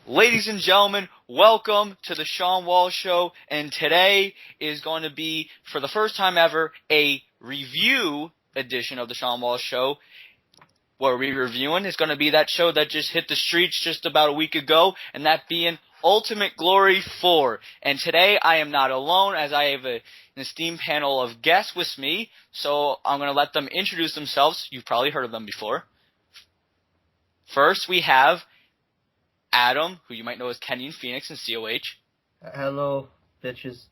Ladies and gentlemen, welcome to the Shawn Walsh Show, and today is going to be, for the first time ever, a review edition of the Shawn Walsh Show. What we're reviewing is going to be that show that just hit the streets just about a week ago, and that being Ultimate Glory 4. And today I am not alone, as I have an esteemed panel of guests with me, so I'm going to let them introduce themselves. You've probably heard of them before. First, we have Adam, who you might know as Kenyon Phoenix in COH. Hello, bitches.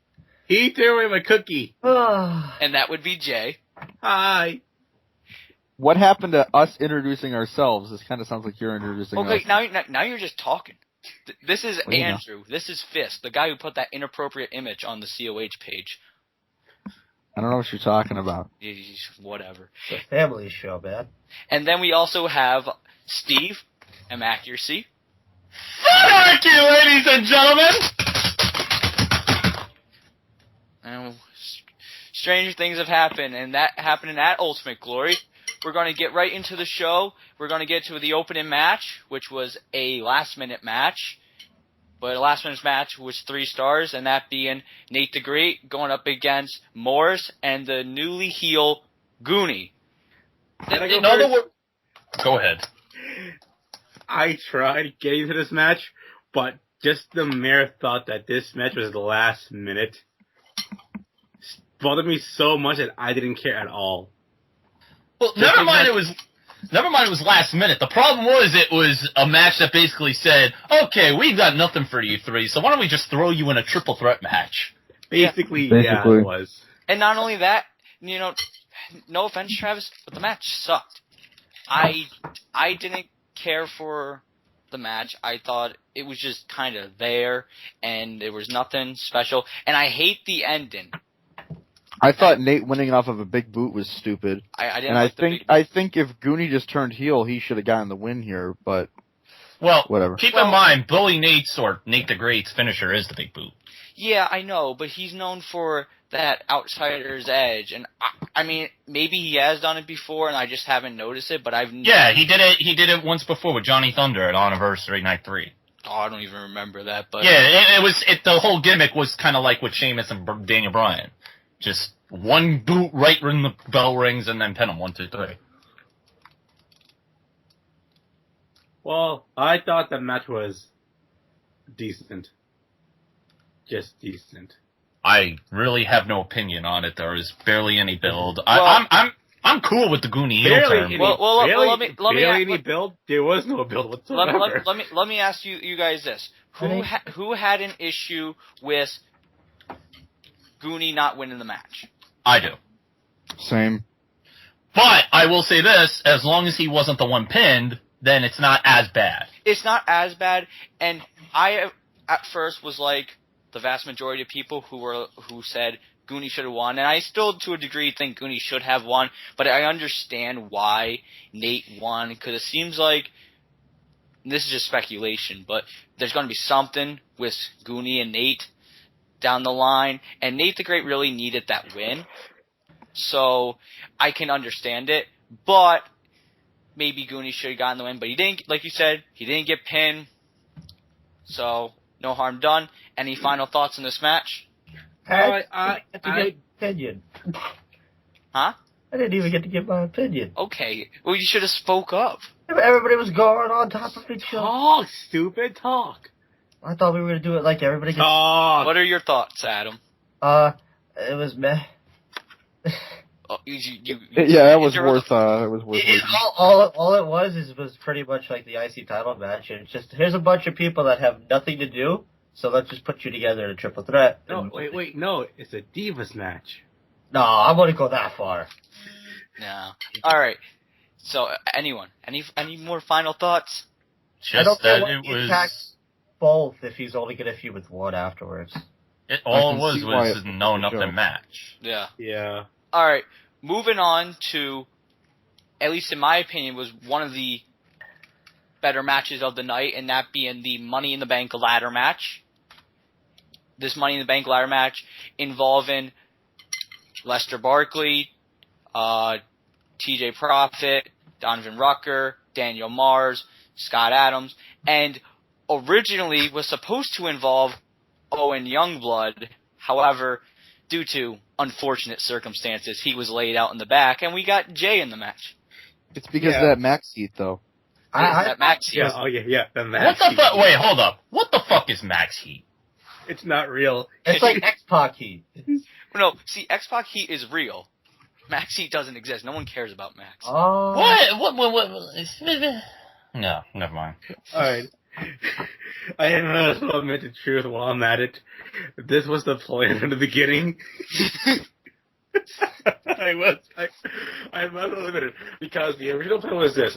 He threw away my cookie. And that would be Jay. Hi. What happened to us introducing ourselves? This kind of sounds like you're introducing us. Okay, now you're just talking. This is Andrew. This is Fist, the guy who put that inappropriate image on the COH page. I don't know what you're talking about. Whatever. It's a family show, man. And then we also have Steve, M. Accuracy. Thank you, ladies and gentlemen. And stranger things have happened, and that happened at Ultimate Glory. We're going to get right into the show. We're going to get to the opening match, which was a last-minute match. But a last-minute match was 3 stars, and that being Nate the Great going up against Morris and the newly heel Goonie. Go ahead. I tried getting to this match, but just the mere thought that this match was the last minute bothered me so much that I didn't care at all. Well, never mind it was last minute. The problem was it was a match that basically said, okay, we've got nothing for you three, so why don't we just throw you in a triple threat match? Basically, yeah, it was. And not only that, no offense, Travis, but the match sucked. I didn't care for the match. I thought it was just kind of there, and there was nothing special. And I hate the ending. I thought Nate winning off of a big boot was stupid. I didn't. And I think if Goonie just turned heel, he should have gotten the win here. But whatever. Keep in mind, Bully Nate's or Nate the Great's finisher is the big boot. Yeah, I know, but he's known for that outsider's edge, and I mean, maybe he has done it before, and I just haven't noticed it. But Yeah, he did it. He did it once before with Johnny Thunder at Anniversary Night 3. Oh, I don't even remember that. But yeah, the whole gimmick was kind of like with Sheamus and Daniel Bryan. Just one boot right when the bell rings and then pin him 1, 2, 3. Well, I thought the match was decent. Just decent. I really have no opinion on it. There is barely any build. I'm cool with the Goonie heel turn. Let me any build? There was no build whatsoever. Let me ask you guys this: who had an issue with Goonie not winning the match? I do. Same. But I will say this: as long as he wasn't the one pinned, then it's not as bad. It's not as bad, and I at first was like the vast majority of people who said Goonie should have won, and I still to a degree think Goonie should have won, but I understand why Nate won, because it seems like, this is just speculation, but there's going to be something with Goonie and Nate down the line, and Nate the Great really needed that win, so I can understand it, but maybe Goonie should have gotten the win, but he didn't, like you said, he didn't get pinned, so no harm done. Any final thoughts on this match? Opinion. Huh? I didn't even get to give my opinion. Okay. Well, you should have spoke up. Everybody was going on top of each other. Talk, stupid, talk. I thought we were going to do it like everybody gets... Talk. What are your thoughts, Adam? It was meh. Oh, it was worth waiting. All it was pretty much like the IC title match, and it's just, here's a bunch of people that have nothing to do, so let's just put you together in a triple threat. No, no, it's a Divas match. No, I wouldn't go that far. No. Alright. So, anyone? Any more final thoughts? I don't Just that know it was... attack both if he's only going to feud with one afterwards. All it was a no-nothing match. Yeah. Yeah. Alright. Moving on to, at least in my opinion, was one of the better matches of the night, and that being the Money in the Bank ladder match. This Money in the Bank ladder match involving Lester Barkley, TJ Profit, Donovan Rucker, Daniel Mars, Scott Adams, and originally was supposed to involve Owen Youngblood. However, due to unfortunate circumstances, he was laid out in the back, and we got Jay in the match. It's because of that max heat, though. That max heat. The max What the heat. fuck? Wait, hold up. What the fuck is max heat? It's not real. It's like X-Pac heat. No, see, X-Pac heat is real. Max heat doesn't exist. No one cares about Max. Oh. What? No, never mind. Alright. I might as well admit the truth while I'm at it. This was the plan in the beginning. I must admit it. Because the original plan was this.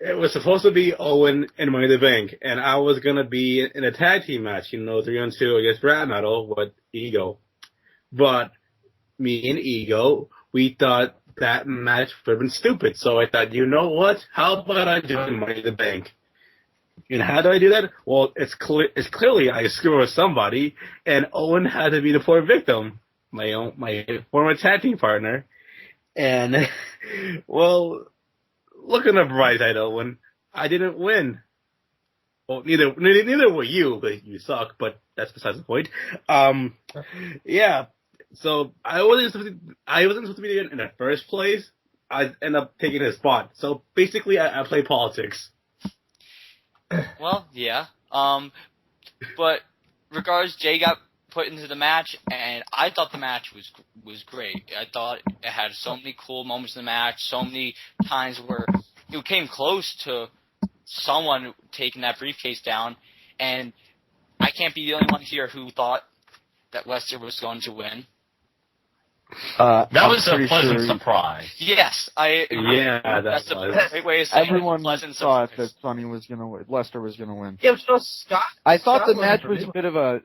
It was supposed to be Owen and Money in the Bank, and I was gonna be in a tag team match, 3-on-2 against Brad Metal with Ego. But me and Ego, we thought that match would have been stupid, so I thought, you know what? How about I do Money in the Bank? And how do I do that? Well, it's clearly I screw with somebody, and Owen had to be the poor victim, my former tag team partner, and well. Look on the bright side, Owen. I didn't win. Well, neither were you, but you suck. But that's besides the point. Yeah. So I wasn't supposed to be there in the first place. I ended up taking his spot. So basically, I play politics. Well, yeah. But regardless, Jay got put into the match, and I thought the match was great. I thought it had so many cool moments in the match, so many times where it came close to someone taking that briefcase down, and I can't be the only one here who thought that Lester was going to win. That was a pleasant surprise. Yes, that's a great way of saying everyone pleasant thought surprise. that Sonny was going to win. Lester was going to win. Yeah, so Scott. I thought the Scott match won was a bit of a.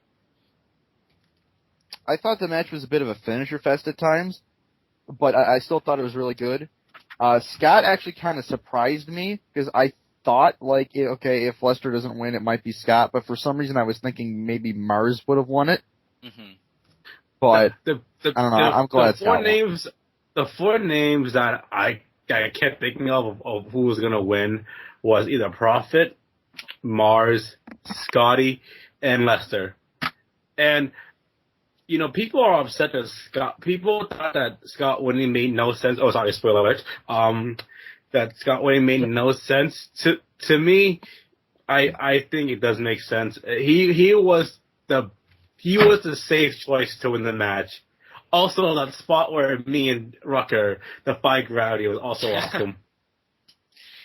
I thought the match was a bit of a finisher fest at times, but I still thought it was really good. Scott actually kind of surprised me because I thought, if Lester doesn't win, it might be Scott, but for some reason I was thinking maybe Mars would have won it. Mm-hmm. But I don't know. I'm glad Scott won. The four names that I kept thinking of who was going to win was either Prophet, Mars, Scotty, and Lester. And people are upset that people thought that Scott winning made no sense. Oh, sorry, spoiler alert. That Scott winning made no sense. To me, I think it does make sense. He was the safe choice to win the match. Also, that spot where me and Rucker, the fight rowdy, was also awesome.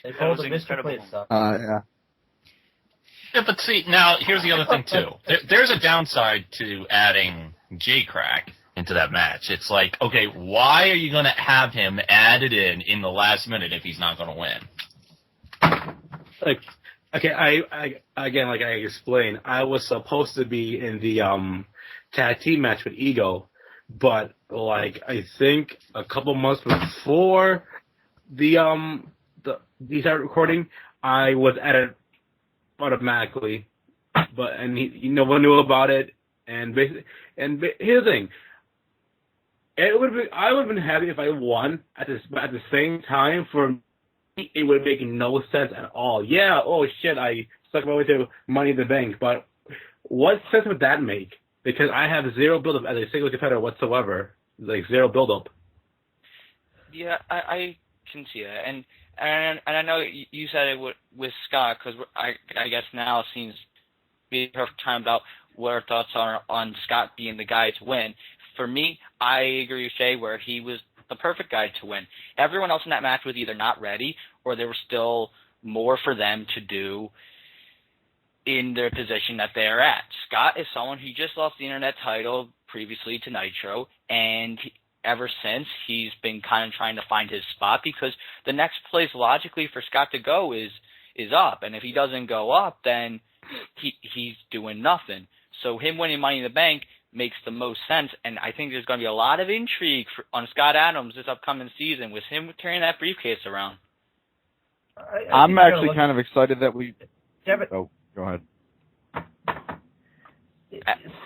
They pulled the Mr. Plate stuff. Yeah. Yeah, but see, now, here's the other thing, too. There's a downside to adding J-Crack into that match. It's like, okay, why are you going to have him added in the last minute if he's not going to win? I explained, I was supposed to be in the tag team match with Ego, but I think a couple months before we started recording, I was added automatically, and no one knew about it. And here's the thing: I would have been happy if I won at the same time. For me, it would make no sense at all. Yeah, oh shit, I stuck my way to Money in the Bank, but what sense would that make? Because I have zero build-up as a single competitor whatsoever, zero build-up. Yeah, I can see that, and I know you said it with Scott, because I guess now seems to be the perfect time about what our thoughts are on Scott being the guy to win. For me, I agree with Shay where he was the perfect guy to win. Everyone else in that match was either not ready or there was still more for them to do in their position that they're at. Scott is someone who just lost the Internet title previously to Nitro, and ever since he's been kind of trying to find his spot because the next place logically for Scott to go is up, and if he doesn't go up, then he's doing nothing. So him winning Money in the Bank makes the most sense, and I think there's going to be a lot of intrigue on Scott Adams this upcoming season with him carrying that briefcase around. I'm actually kind of excited that we... Oh, go ahead.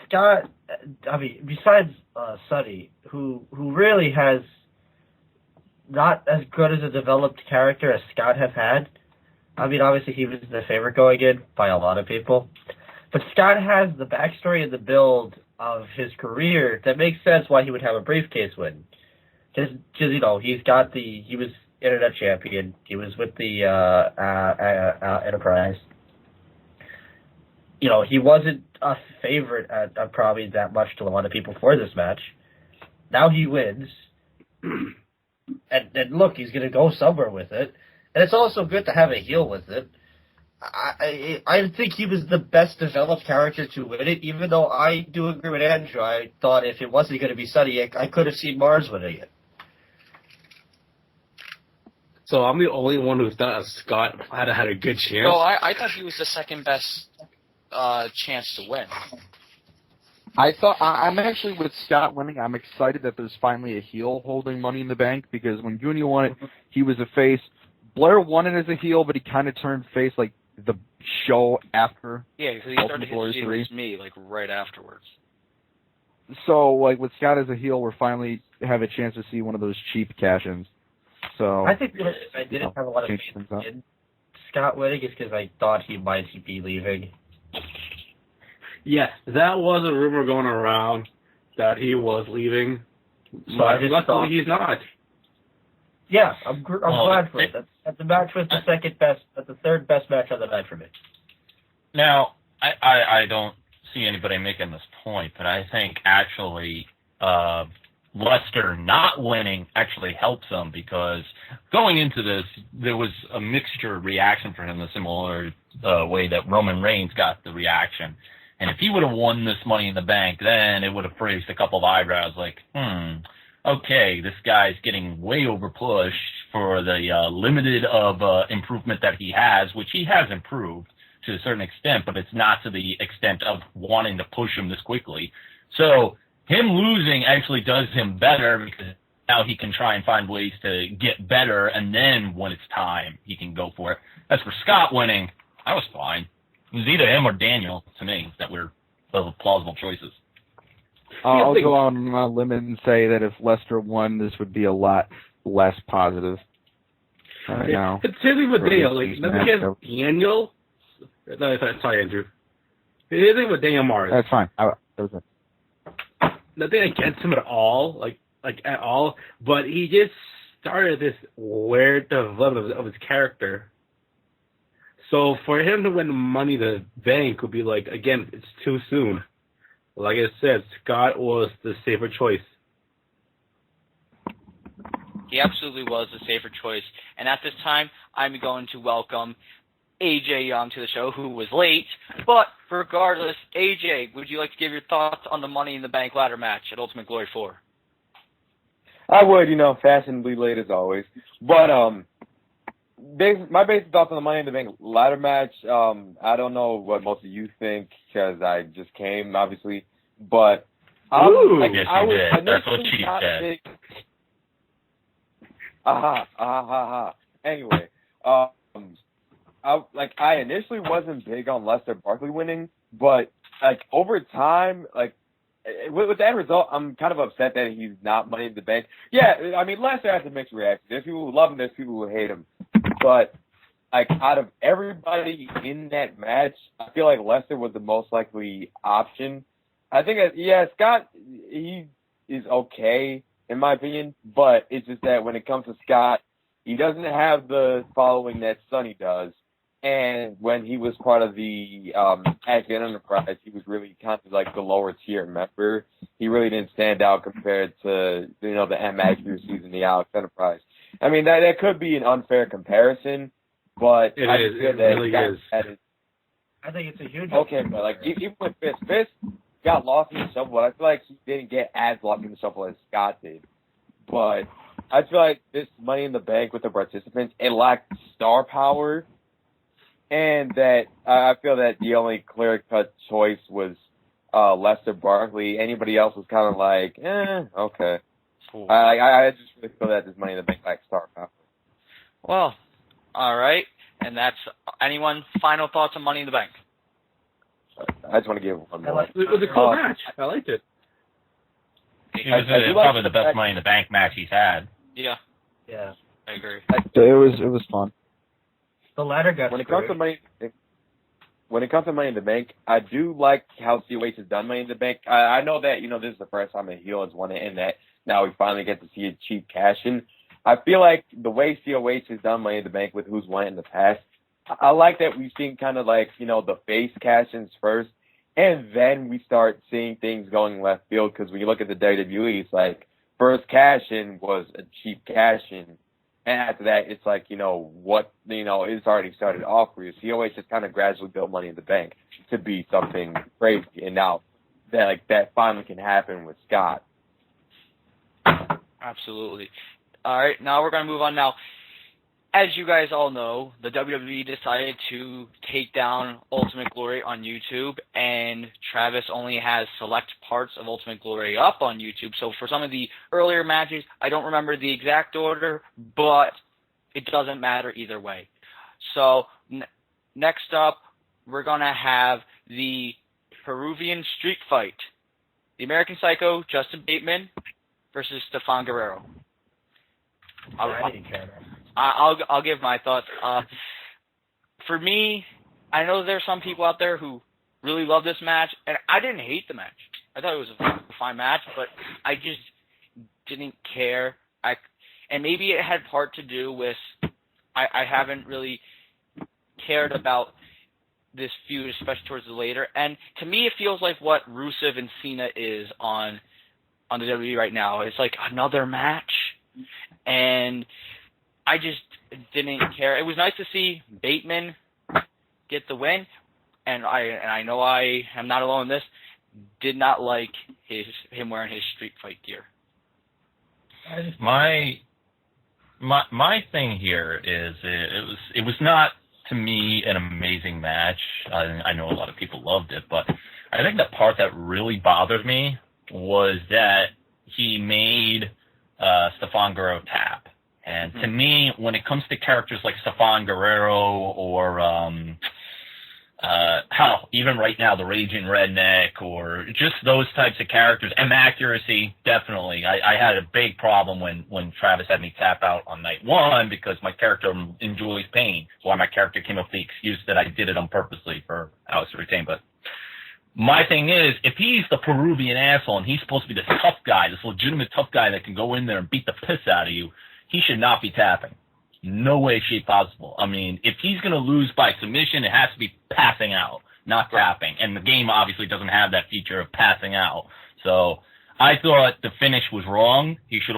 Scott, I mean, besides Sonny, who really has not as good as a developed character as Scott have had, I mean, obviously he was the favorite going in by a lot of people. But Scott has the backstory and the build of his career that makes sense why he would have a briefcase win. Just he was Internet champion. He was with the Enterprise. He wasn't a favorite at probably that much to a lot of people for this match. Now he wins. And look, he's going to go somewhere with it. And it's also good to have a heel with it. I think he was the best developed character to win it, even though I do agree with Andrew. I thought if it wasn't going to be Sunny, I could have seen Mars winning it. So I'm the only one who thought Scott had a good chance. No, I thought he was the second best chance to win. I'm actually with Scott winning. I'm excited that there's finally a heel holding Money in the Bank, because when Goonie won it, he was a face. Blair won it as a heel, but he kind of turned face like the show after. Yeah, because he started his feud with me like right afterwards. So, like, with Scott as a heel, we're finally have a chance to see one of those cheap cash-ins. So I think I didn't have a lot of faith in Scott winning is because I thought he might be leaving. Yeah, that was a rumor going around that he was leaving. So But I just luckily thought, he's not. Yeah, I'm glad for it. That the match was the second best, but the third best match of the night for me. Now, I don't see anybody making this point, but I think actually Lester not winning actually helps him, because going into this, there was a mixture reaction for him, the similar way that Roman Reigns got the reaction. And if he would have won this Money in the Bank, then it would have raised a couple of eyebrows like, okay, this guy's getting way over pushed for the limited of improvement that he has, which he has improved to a certain extent, but it's not to the extent of wanting to push him this quickly. So him losing actually does him better, because now he can try and find ways to get better, and then when it's time, he can go for it. As for Scott winning, I was fine. It was either him or Daniel, to me, that were plausible choices. I'll go on a limb and say that if Lester won, this would be a lot less positive. Right now. It's him with Daniel. Like, nothing against Daniel. No, sorry, Andrew. It's him with Daniel Mars. That's fine. That was it. Nothing against him at all, like at all. But he just started this weird development of his character. So for him to win Money in the Bank would be like, again, it's too soon. Like I said, Scott was the safer choice. He absolutely was the safer choice. And at this time, I'm going to welcome AJ Young to the show, who was late. But regardless, AJ, would you like to give your thoughts on the Money in the Bank ladder match at Ultimate Glory 4? I would, fashionably late as always. But my basic thoughts on the Money in the Bank ladder match, I don't know what most of you think, because I just came, obviously. But yes, you did. That's what she said. Anyway, I initially wasn't big on Lester Barkley winning, but over time, with that result, I'm kind of upset that he's not Money in the Bank. Yeah, I mean, Lester has a mixed reaction. There's people who love him, there's people who hate him. But out of everybody in that match, I feel like Lester was the most likely option. I think Scott, he is okay in my opinion, but it's just that when it comes to Scott, he doesnn't have the following that Sonny does. And when he was part of the Active Enterprise, he was really kind of like the lower tier member. He really didn't stand out compared to the MX receivers in the Alex Enterprise. I mean, that could be an unfair comparison, but It I is. feel It that really Scott is. I think it's a huge. Okay, but even with Fist got lost in the shuffle, but I feel like he didn't get as lost in the shuffle as Scott did. But I feel like this Money in the Bank with the participants, it lacked star power, and that I feel that the only clear-cut choice was Lester Barkley. Anybody else was kind of like, okay. Cool. I just really feel that this Money in the Bank lacked star power. Well, all right. And that's anyone final thoughts on Money in the Bank? I just want to give one more. It was a cool match. I liked it. It was probably the best Money in the Bank match he's had. Yeah, Yeah, I agree. It was fun. The ladder got when it comes to Money in the Bank, I do like how COH has done Money in the Bank. I know that, this is the first time a heel has won it, and that now we finally get to see a cheap cash-in. I feel like the way COH has done Money in the Bank with who's won it in the past, I like that we've seen kind of like, the face cash-ins first, and then we start seeing things going left field, because when you look at the WWE, it's like, first cash-in was a cheap cash-in. And after that, it's like, it's already started off for you. COH has kind of gradually built Money in the Bank to be something crazy. And now that finally can happen with Scott. Absolutely. All right, now we're going to move on now. As you guys all know, the WWE decided to take down Ultimate Glory on YouTube, and Travis only has select parts of Ultimate Glory up on YouTube. So for some of the earlier matches, I don't remember the exact order, but it doesn't matter either way. So next up, we're going to have the Peruvian Street Fight. The American Psycho, Justin Bateman, versus Stefan Guerrero. I'll give my thoughts. For me, I know there's some people out there who really love this match, and I didn't hate the match. I thought it was a fine match, but I just didn't care. And maybe it had part to do with I haven't really cared about this feud, especially towards the later. And to me, it feels like what Rusev and Cena is on the WWE right now. It's like another match, and I just didn't care. It was nice to see Bateman get the win, and I know I am not alone in this. Did not like him wearing his Street Fight gear. My thing here is it was not, to me, an amazing match. I know a lot of people loved it, but I think the part that really bothered me was that he made Stefan Guerrero tap. And to me, when it comes to characters like Stefan Guerrero or even right now, the Raging Redneck, or just those types of characters, and accuracy, definitely. I had a big problem when Travis had me tap out on night one because my character enjoys pain. That's why my character came up with the excuse that I did it on purposely for Alex to retain. But my thing is, if he's the Peruvian asshole and he's supposed to be this tough guy, this legitimate tough guy that can go in there and beat the piss out of you, he should not be tapping. No way, shape possible. I mean, if he's going to lose by submission, it has to be passing out, not tapping. And the game obviously doesn't have that feature of passing out. So I thought the finish was wrong. He should.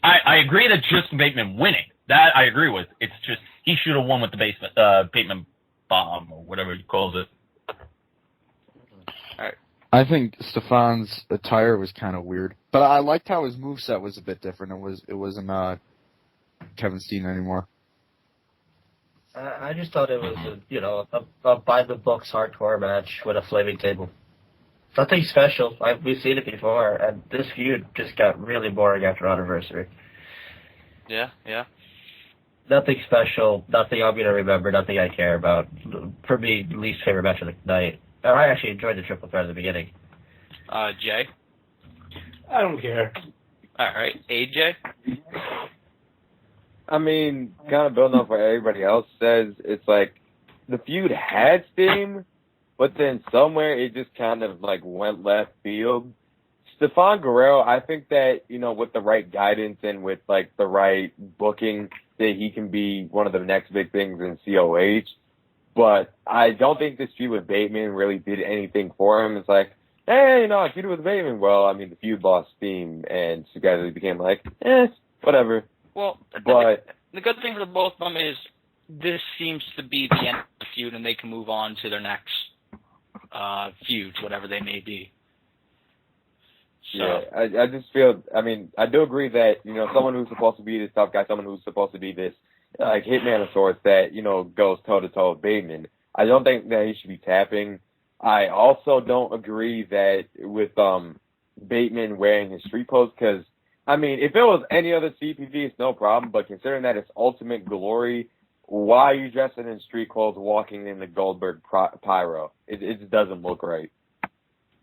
I agree that Justin Bateman winning. That I agree with. It's just he should have won with the Bateman bomb or whatever he calls it. All right. I think Stefan's attire was kind of weird, but I liked how his moveset was a bit different. It wasn't Kevin Steen anymore. I just thought it was a by the books hardcore match with a flaming table. Nothing special. We've seen it before, and this feud just got really boring after Anniversary. Yeah. Nothing special. Nothing I'm gonna remember. Nothing I care about. For me, least favorite match of the night. I actually enjoyed the triple threat at the beginning. Jay? I don't care. All right. AJ? I mean, kind of building off what everybody else says, it's like the feud had steam, but then somewhere it just kind of like went left field. Stefan Guerrero, I think that, with the right guidance and with like the right booking, that he can be one of the next big things in COH. But I don't think this feud with Bateman really did anything for him. It's like, hey, I feud with Bateman. Well, I mean, the feud lost steam, and so guys became like, whatever. Well, but the good thing for the both of them is this seems to be the end of the feud, and they can move on to their next feuds, whatever they may be. So. Yeah, I just feel, I do agree that, someone who's supposed to be this tough guy, someone who's supposed to be this, like, hitman of sorts that, goes toe-to-toe with Bateman, I don't think that he should be tapping. I also don't agree that with Bateman wearing his street clothes, because, if it was any other CPV, it's no problem, but considering that it's Ultimate Glory, why are you dressing in street clothes walking in the Goldberg pyro? It just doesn't look right.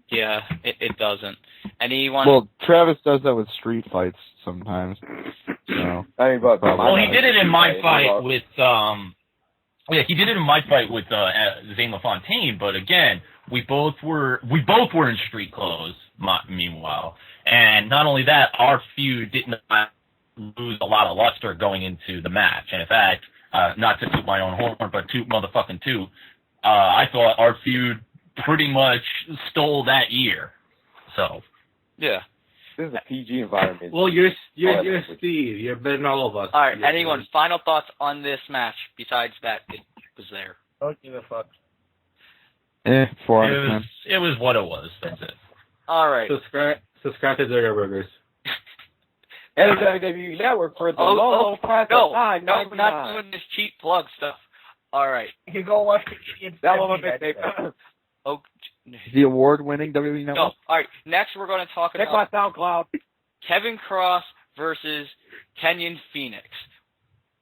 Yeah, it doesn't. Anyone? Well, Travis does that with street fights sometimes. So. But Well, he did it in my fight with Yeah, he did it in my fight with Zane LaFontaine, but again, we both were in street clothes. Meanwhile, and not only that, our feud did not lose a lot of luster going into the match. And in fact, not to toot my own horn, but toot motherfucking toot, I thought our feud pretty much stole that year. So, Yeah. This is a PG environment. Well, you're Steve. You're better than all of us. All right. Anyone? Final thoughts on this match besides that it was there? Don't give a fuck. 4 out of 10. it was what it was. That's it. All right. Subscribe to Zergo Burgers. And the WWE Network for the low price of no, we're not doing this cheap plug stuff. All right. You can go watch the Gideon That one Stampede. Oh, The award-winning WWE Network. no. All right. Next, we're going to talk Check my about SoundCloud. Kevin Cross versus Kenyon Phoenix.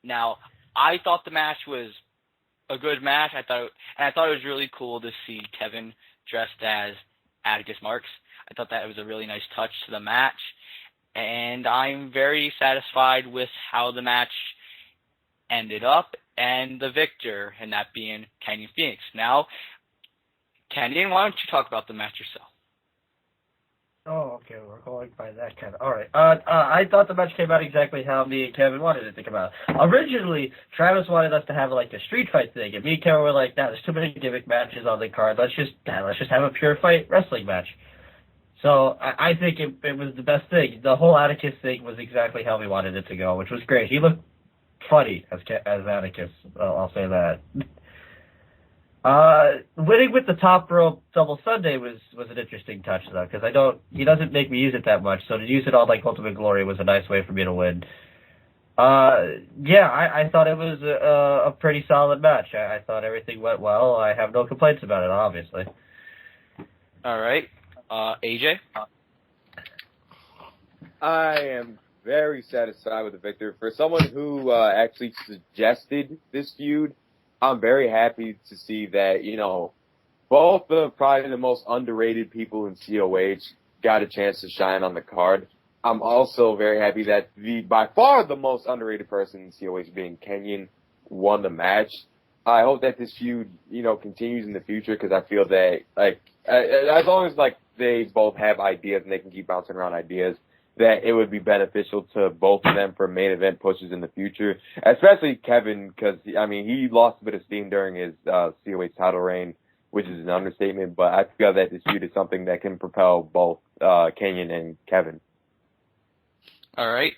Now, I thought the match was a good match. I thought it was really cool to see Kevin dressed as Atticus Marks. I thought that was a really nice touch to the match, and I'm very satisfied with how the match ended up and the victor, and that being Kenyon Phoenix. Now, Kenyon, why don't you talk about the match yourself? Oh, okay, we're going by that kind of. All right. I thought the match came out exactly how me and Kevin wanted it to come out. Originally, Travis wanted us to have like a street fight thing, and me and Kevin were like, "Nah, there's too many gimmick matches on the card. Let's just have a pure fight wrestling match." So I think it was the best thing. The whole Atticus thing was exactly how we wanted it to go, which was great. He looked funny as Atticus. I'll say that. Winning with the top rope double Sunday was an interesting touch though, because he doesn't make me use it that much, so to use it on like Ultimate Glory was a nice way for me to win. I thought it was a pretty solid match. I thought everything went well. I have no complaints about it, obviously. All right. AJ? I am very satisfied with the victor. For someone who actually suggested this feud, I'm very happy to see that, both probably the most underrated people in COH got a chance to shine on the card. I'm also very happy that by far the most underrated person in COH, being Kenyon, won the match. I hope that this feud, continues in the future, because I feel that, as long as, they both have ideas and they can keep bouncing around ideas, that it would be beneficial to both of them for main event pushes in the future, especially Kevin, because, he lost a bit of steam during his COH title reign, which is an understatement, but I feel that this feud is something that can propel both Kenyon and Kevin. All right.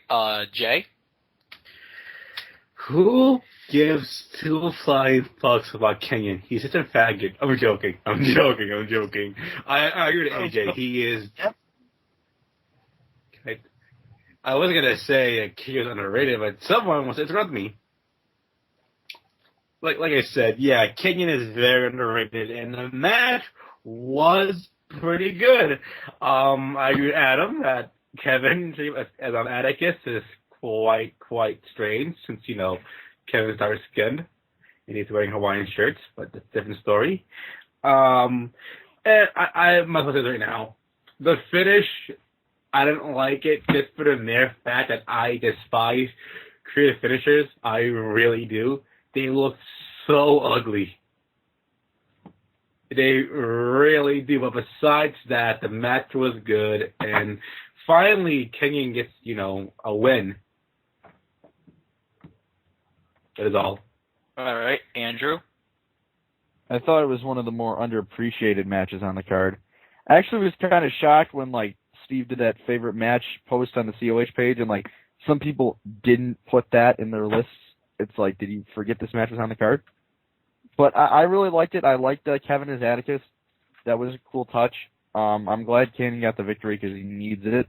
Jay? Who gives two flying fucks about Kenyon? He's such a faggot. I'm joking. I agree with AJ. He is... I wasn't going to say he was underrated, but someone wants to interrupt me. Like I said, yeah, Kenyon is very underrated, and the match was pretty good. I agree with Adam that Kevin, as on Atticus, is quite strange, since, Kevin's dark-skinned, and he's wearing Hawaiian shirts, but that's a different story. And I must say right now, the finish... I didn't like it just for the mere fact that I despise creative finishers. I really do. They look so ugly. They really do. But besides that, the match was good. And finally, Kenyon gets, a win. That is all. All right. Andrew? I thought it was one of the more underappreciated matches on the card. I actually was kind of shocked when, Steve did that favorite match post on the COH page, and some people didn't put that in their lists. It's did you forget this match was on the card? But I really liked it. I liked Kevin as Atticus. That was a cool touch. I'm glad Kenyon got the victory because he needs it.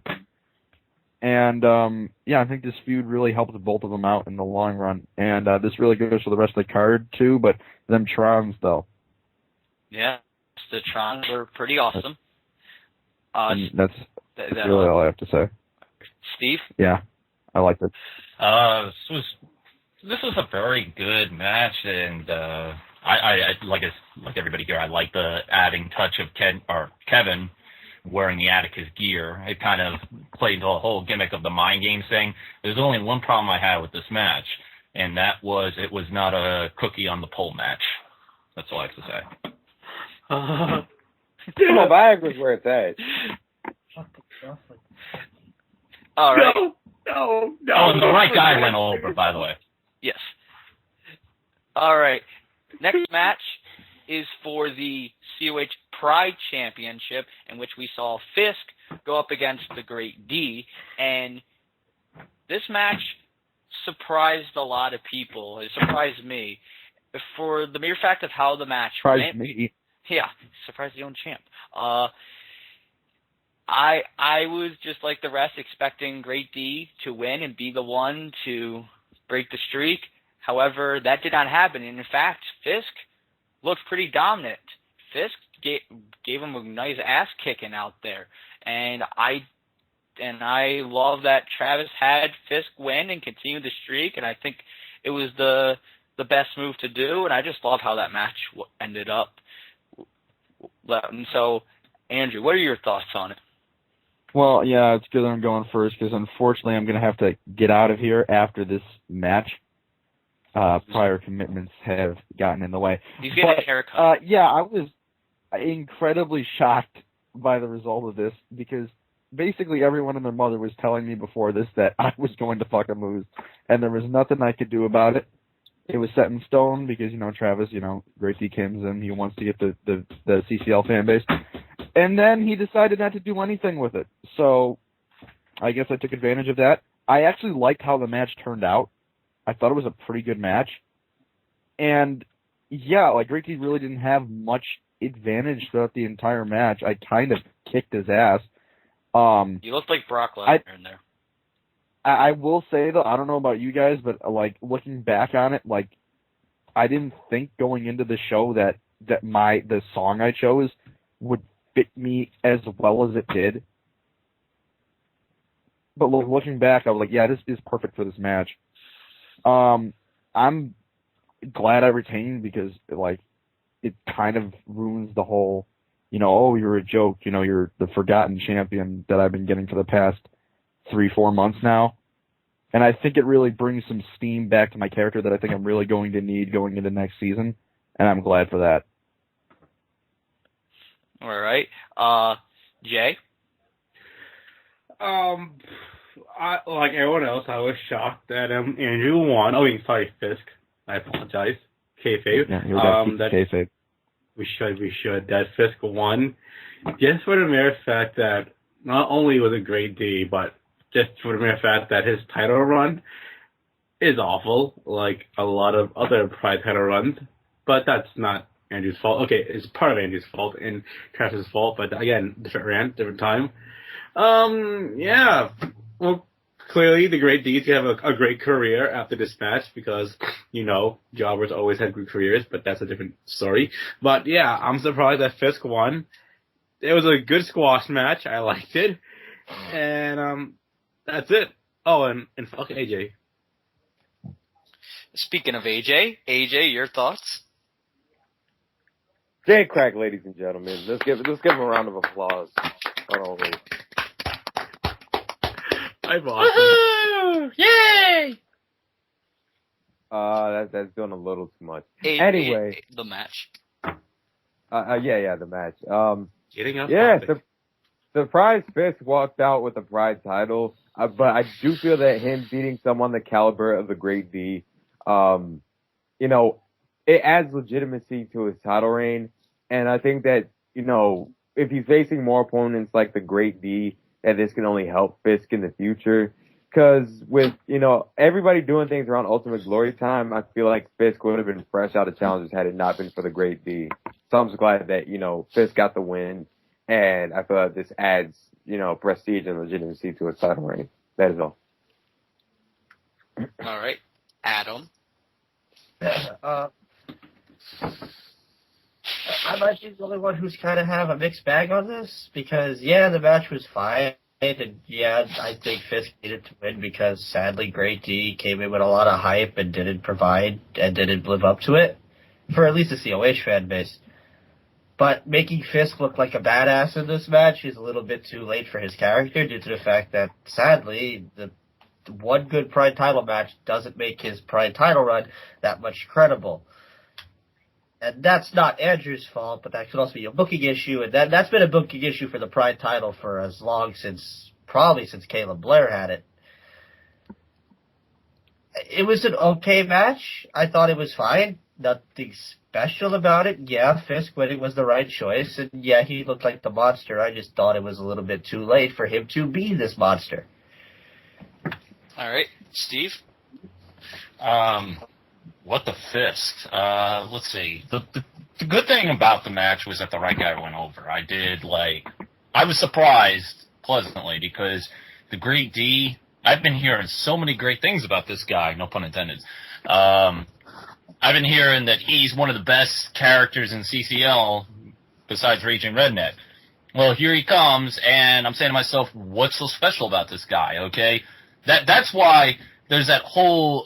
And I think this feud really helped both of them out in the long run. And this really goes for the rest of the card too. But them Trons though. Yeah, the Trons were pretty awesome. That's really all I have to say. Steve? Yeah, I liked it. This was a very good match, and I like everybody here. I like the adding touch of Kevin wearing the Atticus gear. It kind of played the whole gimmick of the mind game thing. There's only one problem I had with this match. and it was not a cookie on the pole match. That's all I have to say. Well, Viagra's where it's at. All right. No. Oh, and the right guy went over, by the way. Yes. All right. Next match is for the COH Pride Championship, in which we saw Fisk go up against the Great D, and this match surprised a lot of people. It surprised me for the mere fact of how the match Surprised went. me. Yeah, surprised the own champ. I was just like the rest, expecting Great D to win and be the one to break the streak. However, that did not happen. And in fact, Fisk looked pretty dominant. Fisk gave him a nice ass kicking out there, and I love that Travis had Fisk win and continue the streak. And I think it was the best move to do. And I just love how that match ended up. And so, Andrew, what are your thoughts on it? Well, yeah, it's good that I'm going first because unfortunately I'm going to have to get out of here after this match. Prior commitments have gotten in the way. He's getting a haircut. Yeah, I was incredibly shocked by the result of this because basically everyone and their mother was telling me before this that I was going to fucking lose, and there was nothing I could do about it. It was set in stone because, Travis, Great D Kim's and he wants to get the CCL fan base. And then he decided not to do anything with it. So I guess I took advantage of that. I actually liked how the match turned out. I thought it was a pretty good match. And yeah, Great D really didn't have much advantage throughout the entire match. I kind of kicked his ass. You looked like Brock Lesnar in there. I will say though, I don't know about you guys, but looking back on it, I didn't think going into the show that the song I chose would fit me as well as it did. But looking back, I was like, yeah, this is perfect for this match. I'm glad I retained because it kind of ruins the whole, oh, you're a joke, you're the forgotten champion that I've been getting for the past 3-4 months now. And I think it really brings some steam back to my character that I think I'm really going to need going into next season. And I'm glad for that. All right. Jay? Like everyone else, I was shocked that Andrew won. Fisk. I apologize. Kayfabe. Yeah, you're kayfabe. We should. That Fisk won. Just for the mere fact that not only was it Great D, but just for the mere fact that his title run is awful, like a lot of other Pride title runs. But that's not Andrew's fault. Okay, it's part of Andrew's fault and Travis's fault, but again, different rant, different time. Yeah. Well, clearly the Great D's have a great career after this match because, jobbers always had good careers, but that's a different story. But yeah, I'm surprised that Fisk won. It was a good squash match. I liked it. And, that's it. Oh, and fuck AJ. Speaking of AJ, your thoughts? Jay Crack, ladies and gentlemen. Let's give him a round of applause. Hold on, I'm awesome. Yay! That's doing a little too much. Anyway, the match. Yeah, the match. Getting up. Yeah, surprise Fisk walked out with the Pride title, but I do feel that him beating someone the caliber of the Great D, it adds legitimacy to his title reign, and I think that, if he's facing more opponents like the Great D, that this can only help Fisk in the future. Because with, everybody doing things around Ultimate Glory time, I feel like Fisk would have been fresh out of challenges had it not been for the Great D. So I'm just glad that, Fisk got the win, and I feel like this adds, prestige and legitimacy to his title reign. That is all. All right. Adam? I might be the only one who's kind of have a mixed bag on this because, yeah, the match was fine. And, yeah, I think Fisk needed to win because, sadly, Great D came in with a lot of hype and didn't provide and didn't live up to it for at least the COH fan base. But making Fisk look like a badass in this match is a little bit too late for his character due to the fact that, sadly, the one good Pride title match doesn't make his Pride title run that much credible. And that's not Andrew's fault, but that could also be a booking issue, and that's been a booking issue for the Pride title for as long probably since Caleb Blair had it. It was an okay match. I thought it was fine. Nothing special about it. Yeah, Fisk winning was the right choice, and yeah, he looked like the monster. I just thought it was a little bit too late for him to be this monster. All right, Steve? What the Fisk? Let's see. The good thing about the match was that the right guy went over. I was surprised pleasantly because the Great D, I've been hearing so many great things about this guy, no pun intended. I've been hearing that he's one of the best characters in CCL besides Raging Redneck. Well, here he comes, and I'm saying to myself, what's so special about this guy, okay? That's why there's that whole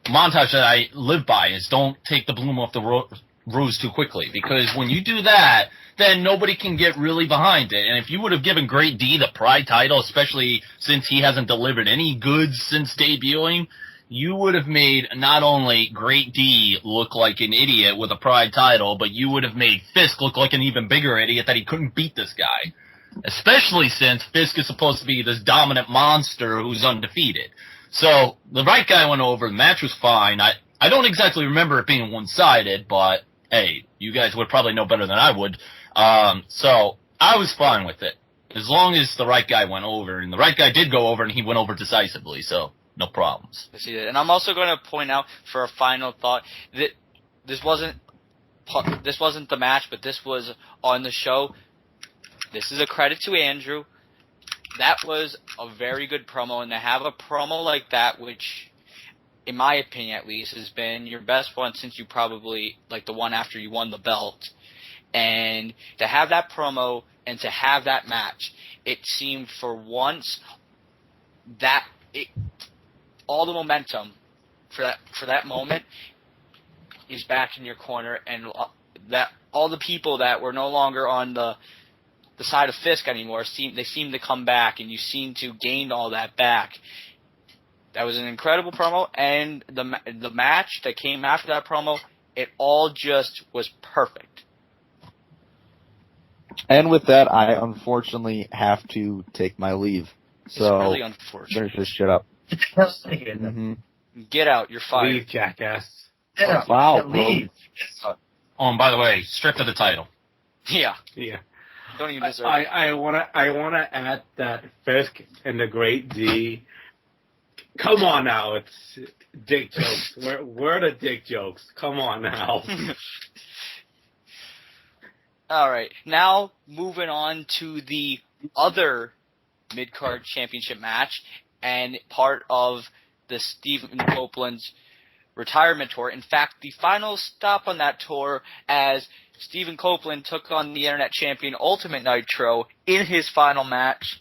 montage that I live by is don't take the bloom off the rose too quickly, because when you do that, then nobody can get really behind it. And if you would have given Great D the Pride title, especially since he hasn't delivered any goods since debuting, you would have made not only Great D look like an idiot with a Pride title, but you would have made Fisk look like an even bigger idiot that he couldn't beat this guy. Especially since Fisk is supposed to be this dominant monster who's undefeated. So, the right guy went over, the match was fine. I don't exactly remember it being one-sided, but, hey, you guys would probably know better than I would. So, I was fine with it. As long as the right guy went over, and the right guy did go over, and he went over decisively, so no problems. Yes, he did. And I'm also going to point out, for a final thought, that this wasn't the match, but this was on the show. This is a credit to Andrew. That was a very good promo, and to have a promo like that, which, in my opinion at least, has been your best one since you probably, like the one after you won the belt, and to have that promo and to have that match, it seemed for once that all the momentum for that moment is back in your corner, and that all the people that were no longer on the side of Fisk anymore seem to come back, and you seem to gain all that back. That was an incredible promo, and the match that came after that promo, it all just was perfect. And with that, I unfortunately have to take my leave. So It's really unfortunate. there's this shit up. Mm-hmm. Get out, you're fired. Leave, jackass. Yeah, Wow. leave. Oh, and by the way, stripped of the title. Yeah, Yeah. don't even deserve it. I wanna add that Fisk and the Great D. Come on now, it's dick jokes. Where are the dick jokes? Come on now. All right, now moving on to the other mid-card championship match and part of the Stephen Copeland's retirement tour. In fact, the final stop on that tour as Stephen Copeland took on the Internet Champion Ultimate Nitro in his final match.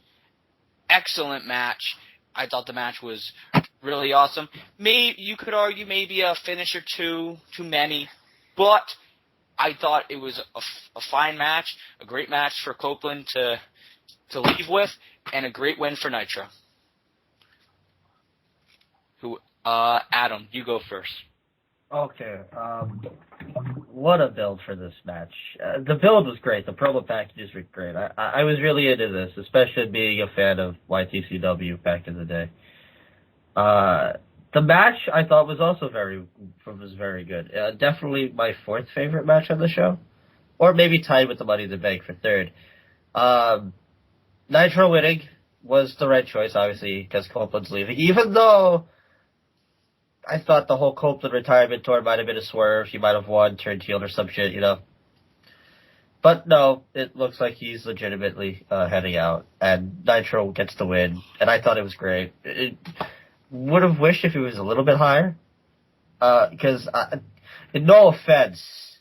Excellent match. I thought the match was really awesome. You could argue maybe a finish or two too many, but I thought it was a fine match, a great match for Copeland to leave with, and a great win for Nitro. Adam, you go first. Okay, what a build for this match. The build was great. The promo packages were great. I was really into this, especially being a fan of YTCW back in the day. The match I thought was also very good. Definitely my fourth favorite match on the show, or maybe tied with the Money in the Bank for third. Nitro winning was the right choice, obviously, because Copeland's leaving. Even though I thought the whole Copeland retirement tour might have been a swerve. He might have won, turned heel or some shit, But no, it looks like he's legitimately heading out, and Nitro gets the win, and I thought it was great. It would have wished if it was a little bit higher, because, no offense,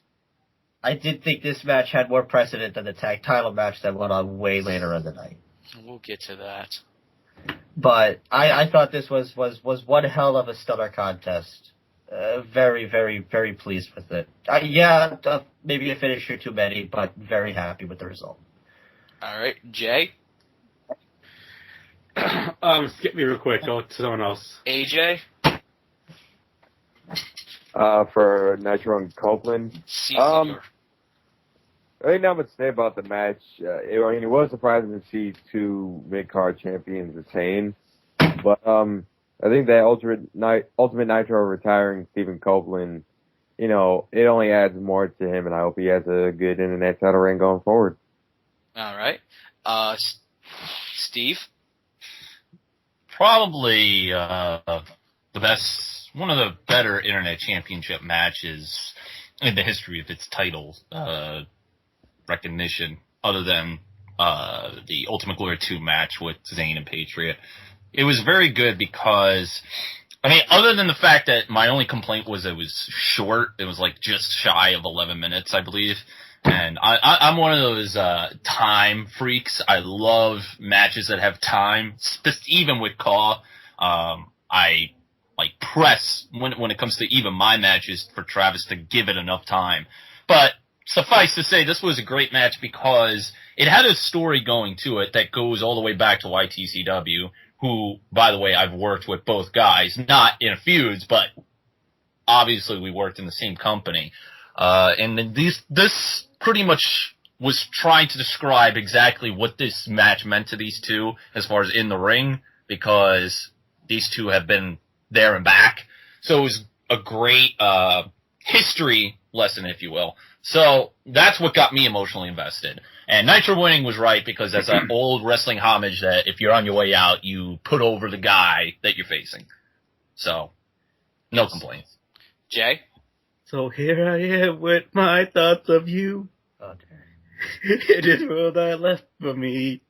I did think this match had more precedent than the tag title match that went on way later in the night. We'll get to that. But I thought this was one hell of a stellar contest. Very, very, very pleased with it. Maybe a finish or too many, but very happy with the result. All right, Jay? Skip me real quick. Go to someone else. AJ? For Nitro and Copeland. Caesar. I think not much to say about the match. It was surprising to see two mid-card champions retain. But I think that Ultimate Nitro retiring Stephen Copeland, it only adds more to him, and I hope he has a good internet title reign going forward. All right. Steve? Probably one of the better internet championship matches in the history of its title recognition, other than the Ultimate Glory 2 match with Zayn and Patriot. It was very good because, other than the fact that my only complaint was it was short, it was like just shy of 11 minutes, I believe. And I'm one of those time freaks. I love matches that have time, even with Caw. I press when it comes to even my matches for Travis to give it enough time. But suffice to say, this was a great match because it had a story going to it that goes all the way back to YTCW, who, by the way, I've worked with both guys, not in feuds, but obviously we worked in the same company. And this pretty much was trying to describe exactly what this match meant to these two as far as in the ring, because these two have been there and back. So it was a great history lesson, if you will. So that's what got me emotionally invested. And Nitro winning was right because that's an old wrestling homage that if you're on your way out, you put over the guy that you're facing. So, no complaints. Jay? So here I am with my thoughts of you. Oh, damn. In this world I left for me.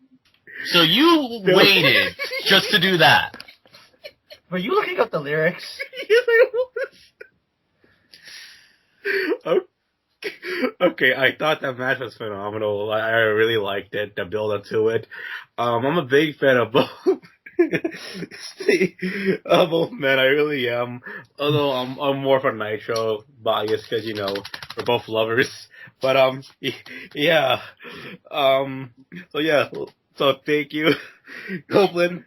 So you waited just to do that. Were you looking up the lyrics? Yes, I was. Okay, I thought that match was phenomenal. I really liked it, the build up to it. I'm a big fan of both. Both men, I really am. Although I'm more for Nitro bias because we're both lovers. But yeah. So thank you, Copeland.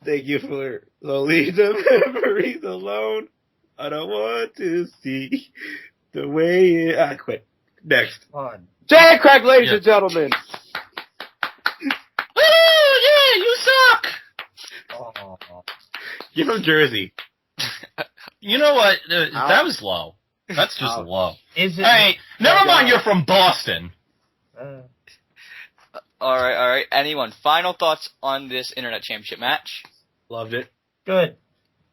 Thank you for leave the memories alone. I don't want to see the way I quit. Next. On. Jay Craig, ladies and gentlemen. Oh, yeah, you suck! Oh. You're from Jersey. You know what? That was low. That's just low. Is it? Hey, never mind you're from Boston. All right. Anyone? Final thoughts on this Internet Championship match? Loved it. Good.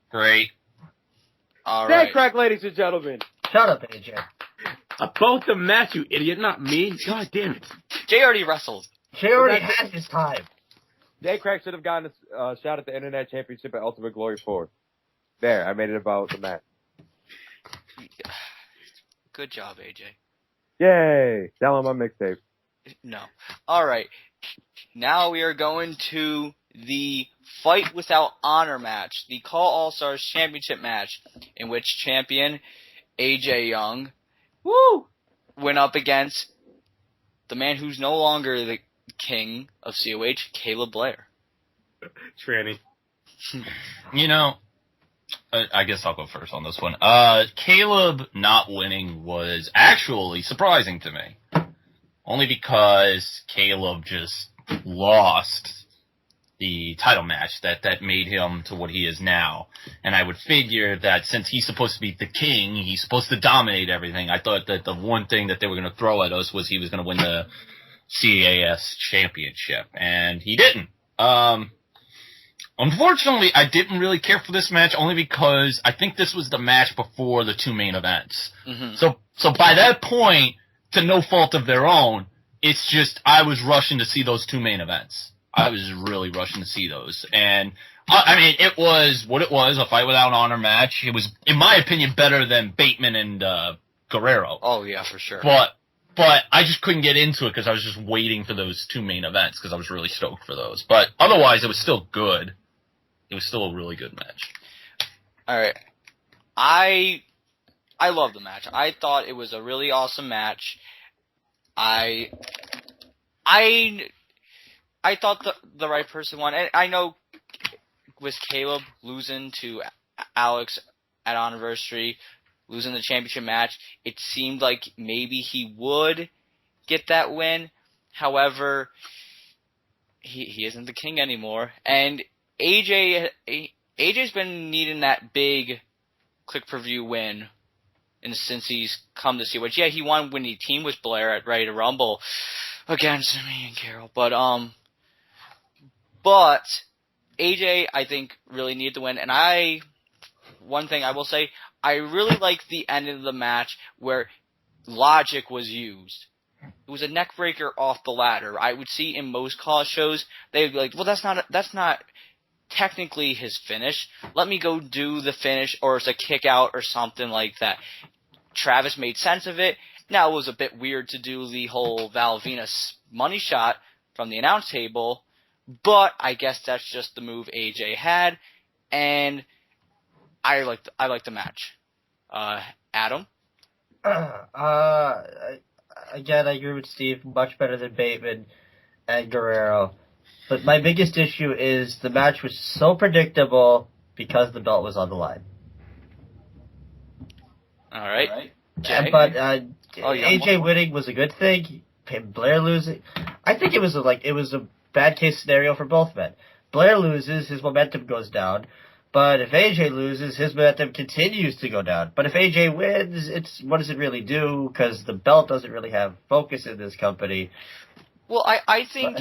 Great. All Jay right. Craig, ladies and gentlemen. Shut up, AJ. About the match, you idiot, not me. God damn it. Jay already wrestled. She already has his time. Jay Craig should have gotten a shot at the Internet Championship at Ultimate Glory 4. There, I made it about the match. Good job, AJ. Yay! Download my mixtape. No. All right. Now we are going to the Fight Without Honor match, the Call All-Stars Championship match, in which champion AJ Young went up against the man who's no longer the king of COH, Caleb Blair. Tranny. I guess I'll go first on this one. Caleb not winning was actually surprising to me. Only because Caleb just lost the title match that made him to what he is now. And I would figure that since he's supposed to be the king, he's supposed to dominate everything. I thought that the one thing that they were going to throw at us was he was going to win the CAS championship. And he didn't. Unfortunately, I didn't really care for this match only because I think this was the match before the two main events. Mm-hmm. So by that point, to no fault of their own, it's just I was rushing to see those two main events. I was really rushing to see those. And, it was what it was, a Fight Without Honor match. It was, in my opinion, better than Bateman and Guerrero. Oh, yeah, for sure. But I just couldn't get into it because I was just waiting for those two main events because I was really stoked for those. But otherwise, it was still good. It was still a really good match. All right. I love the match. I thought it was a really awesome match. I thought the right person won. And I know with Caleb losing to Alex at Anniversary, losing the championship match, it seemed like maybe he would get that win. However, he isn't the king anymore. And AJ's been needing that big quick preview win since he's come to COH. Yeah, he won when he teamed with Blair at Ready to Rumble against me and Carol. But AJ, I think, really needed to win. And one thing I will say, I really liked the end of the match where logic was used. It was a neck breaker off the ladder. I would see in most call shows, they'd be like, well, that's not technically his finish. Let me go do the finish, or it's a kick out or something like that. Travis made sense of it. Now, it was a bit weird to do the whole Val Venus money shot from the announce table, but I guess that's just the move AJ had, and I liked the match. Adam? Again, I agree with Steve. Much better than Bateman and Guerrero. But my biggest issue is the match was so predictable because the belt was on the line. All right. But AJ winning was a good thing. Blair losing, I think it was a bad case scenario for both men. Blair loses, his momentum goes down. But if AJ loses, his momentum continues to go down. But if AJ wins, what does it really do? Because the belt doesn't really have focus in this company. Well, I think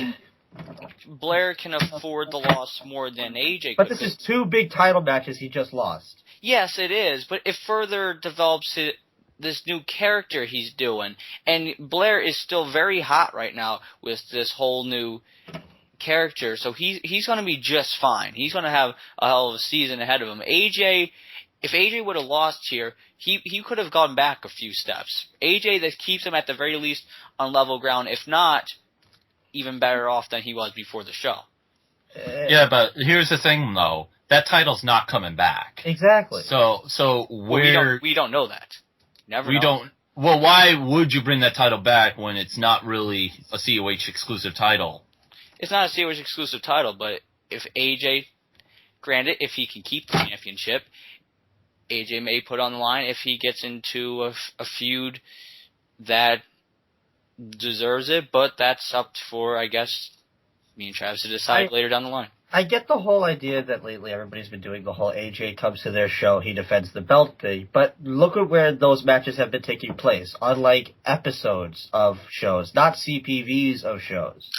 Blair can afford the loss more than AJ. But this is 2 big title matches he just lost. Yes, it is. But it further develops this new character he's doing. And Blair is still very hot right now with this whole new character, so he's going to be just fine. He's going to have a hell of a season ahead of him. If AJ would have lost here, he could have gone back a few steps. AJ, that keeps him at the very least on level ground, if not even better off than he was before the show. Yeah, but here's the thing, though. That title's not coming back. Exactly. So where... We don't know that. Never we know. don't... Well, why would you bring that title back when it's not really a COH exclusive title? It's not a COH exclusive title, but if AJ, granted, if he can keep the championship, AJ may put on the line if he gets into a feud that deserves it, but that's up for, I guess, me and Travis to decide later down the line. I get the whole idea that lately everybody's been doing the whole AJ comes to their show, he defends the belt thing, but look at where those matches have been taking place, unlike episodes of shows, not CPVs of shows.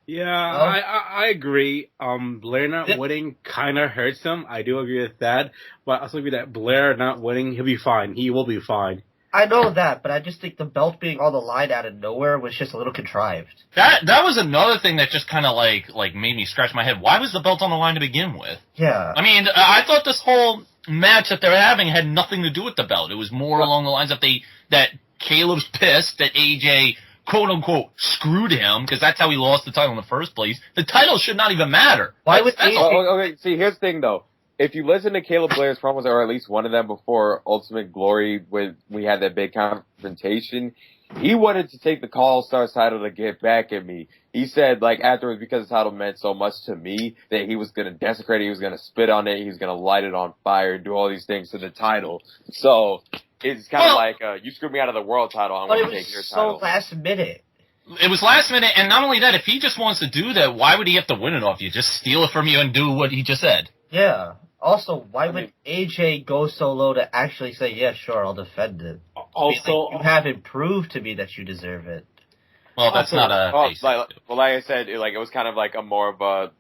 Yeah, I agree. Blair not winning kind of hurts him. I do agree with that. But I also agree that Blair not winning, he'll be fine. He will be fine. I know that, but I just think the belt being on the line out of nowhere was just a little contrived. That was another thing that just kind of like made me scratch my head. Why was the belt on the line to begin with? Yeah. I mean, I thought this whole match that they were having had nothing to do with the belt. It was more along the lines of that Caleb's pissed that AJ, quote-unquote, screwed him, because that's how he lost the title in the first place. The title should not even matter. Why would okay, see, here's the thing, though. If you listen to Caleb Blair's promos, or at least one of them before Ultimate Glory, when we had that big confrontation, he wanted to take the Call Stars title to get back at me. He said, afterwards, because the title meant so much to me, that he was going to desecrate it, he was going to spit on it, he was going to light it on fire, do all these things to the title. So, it's kind of you screwed me out of the world title, I'm going to take your title. So last minute. It was last minute, and not only that, if he just wants to do that, why would he have to win it off you? Just steal it from you and do what he just said. Yeah. Also, why would AJ go so low to actually say, yeah, sure, I'll defend it? Also, you haven't proved to me that you deserve it. Well, that's not a... like I said, it was kind of like a more of a,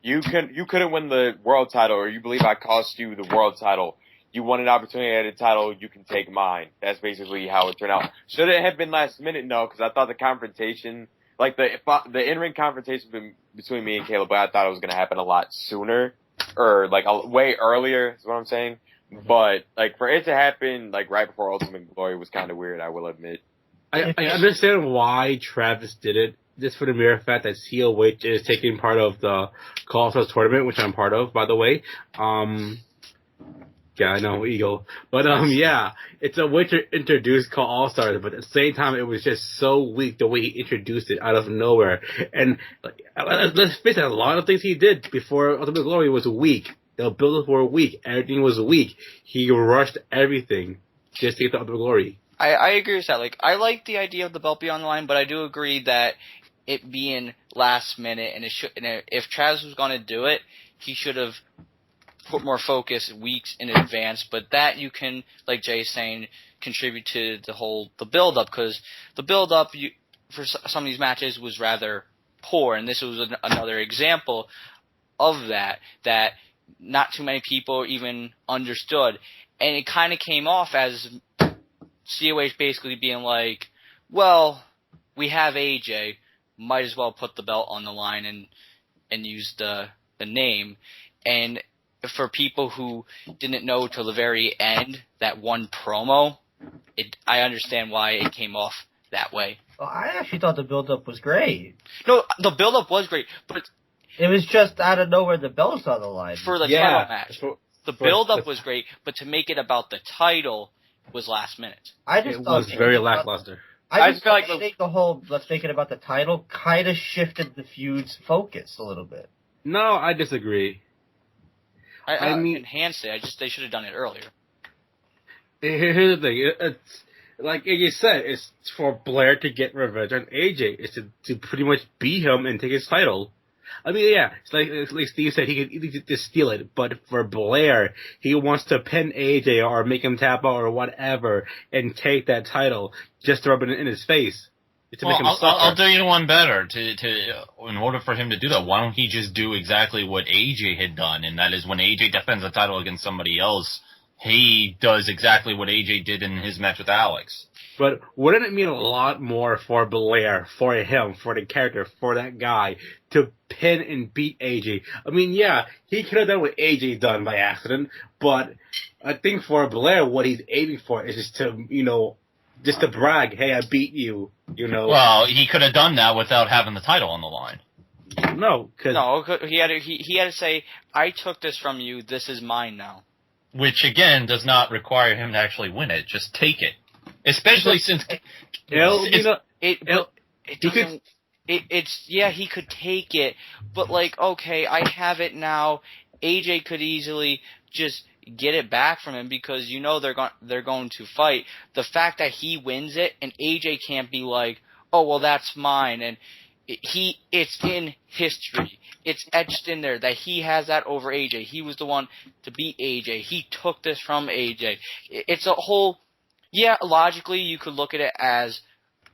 you couldn't win the world title, or you believe I cost you the world title. You won an opportunity at a title, you can take mine. That's basically how it turned out. Should it have been last minute? No, because I thought the confrontation, the in-ring confrontation between me and Caleb, I thought it was going to happen a lot sooner. Or, way earlier, is what I'm saying. But, for it to happen, right before Ultimate Glory was kind of weird, I will admit. I understand why Travis did it, just for the mere fact that COH is taking part of the Call Stars tournament, which I'm part of, by the way. Yeah, I know, Eagle. But, yeah, it's a way to introduce Call All-Stars, but at the same time, it was just so weak the way he introduced it out of nowhere. And let's face it, a lot of things he did before Ultimate Glory was weak. The build-ups were weak. Everything was weak. He rushed everything just to get to Ultimate Glory. I agree with that. Like, I like the idea of the belt being on the line, but I do agree that it being last minute, and if Travis was going to do it, he should have put more focus weeks in advance. But that you can, like Jay's saying, contribute to the build up, because the build up for some of these matches was rather poor, and this was another example of that not too many people even understood, and it kind of came off as COH basically being like, well, we have AJ, might as well put the belt on the line and use the name. And for people who didn't know till the very end that one promo, I understand why it came off that way. Well, I actually thought the build-up was great. No, the build-up was great, but it was just out of nowhere the belt's on the line. For the title match. The build-up was great, but to make it about the title was last minute. It was very lackluster. I just feel like the whole let's make it about the title kind of shifted the feud's focus a little bit. No, I disagree. I mean, enhanced it. They should have done it earlier. Here's the thing. It's like you said, it's for Blair to get revenge on AJ. It's to pretty much beat him and take his title. I mean, yeah, it's like Steve said, he could just steal it, but for Blair, he wants to pin AJ or make him tap out or whatever and take that title just to rub it in his face. To make him suffer. I'll do you one better. In order for him to do that, why don't he just do exactly what AJ had done, and that is when AJ defends the title against somebody else, he does exactly what AJ did in his match with Alex. But wouldn't it mean a lot more for Blair, for him, for the character, for that guy, to pin and beat AJ? I mean, yeah, he could have done what AJ done by accident, but I think for Blair, what he's aiming for is just to, just to brag, hey, I beat you, Well, he could have done that without having the title on the line. No, he had to say, I took this from you, this is mine now. Which, again, does not require him to actually win it. Just take it. Especially since he could take it, but like, okay, I have it now. AJ could easily just get it back from him because they're going to fight. The fact that he wins it and AJ can't be like, oh well, that's mine, and it's in history. It's etched in there that he has that over AJ. He was the one to beat AJ. He took this from AJ. It's a whole. Yeah, logically, you could look at it as,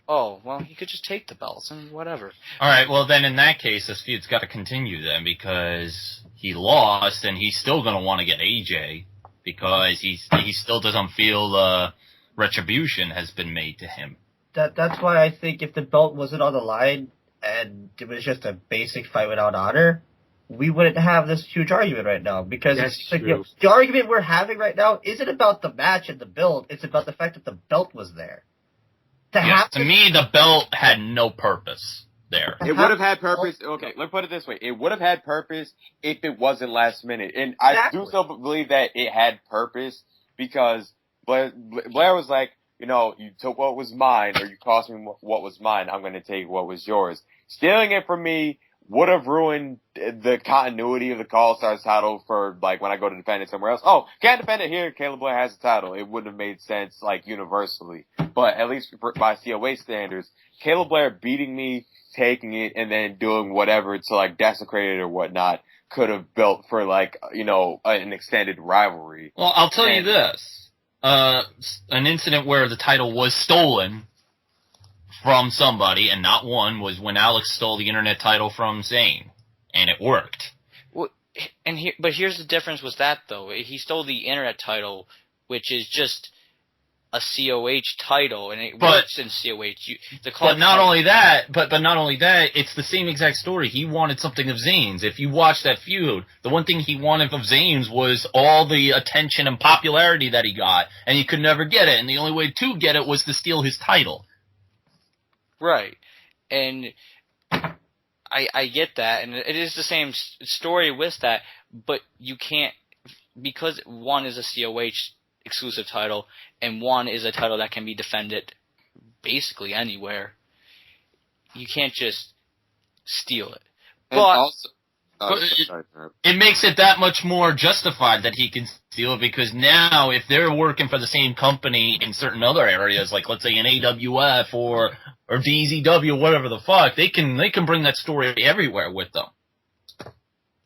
oh, well, he could just take the belts and whatever. All right, well, then in that case, this feud's got to continue then because he lost and he's still going to want to get AJ because he still doesn't feel retribution has been made to him. That's why I think if the belt wasn't on the line and it was just a basic fight without honor, we wouldn't have this huge argument right now because the argument we're having right now isn't about the match and the build. It's about the fact that the belt was there. To me, the belt had no purpose there. It would have had purpose. Okay, let's put it this way. It would have had purpose if it wasn't last minute. And I do still believe that it had purpose because Blair was like, you took what was mine or you cost me what was mine. I'm going to take what was yours. Stealing it from me would have ruined the continuity of the Call Stars title for, like, when I go to defend it somewhere else. Oh, can't defend it here. Caleb Blair has the title. It wouldn't have made sense, like, universally. But at least by COH standards, Caleb Blair beating me, taking it, and then doing whatever to, like, desecrate it or whatnot could have built for, like, an extended rivalry. Well, I'll tell you this. An incident where the title was stolen from somebody, and not one, was when Alex stole the internet title from Zayn, and it worked. Well, but here's the difference with that, though. He stole the internet title, which is just a COH title, and it works in COH. But not only that, it's the same exact story. He wanted something of Zayn's. If you watch that feud, the one thing he wanted of Zayn's was all the attention and popularity that he got, and he could never get it, and the only way to get it was to steal his title. Right, and I get that, and it is the same story with that, but you can't because one is a COH exclusive title and one is a title that can be defended basically anywhere, you can't just steal it. And But also, it makes it that much more justified that he can steal it, because now if they're working for the same company in certain other areas, like let's say an AWF or DZW, whatever the fuck, they can bring that story everywhere with them.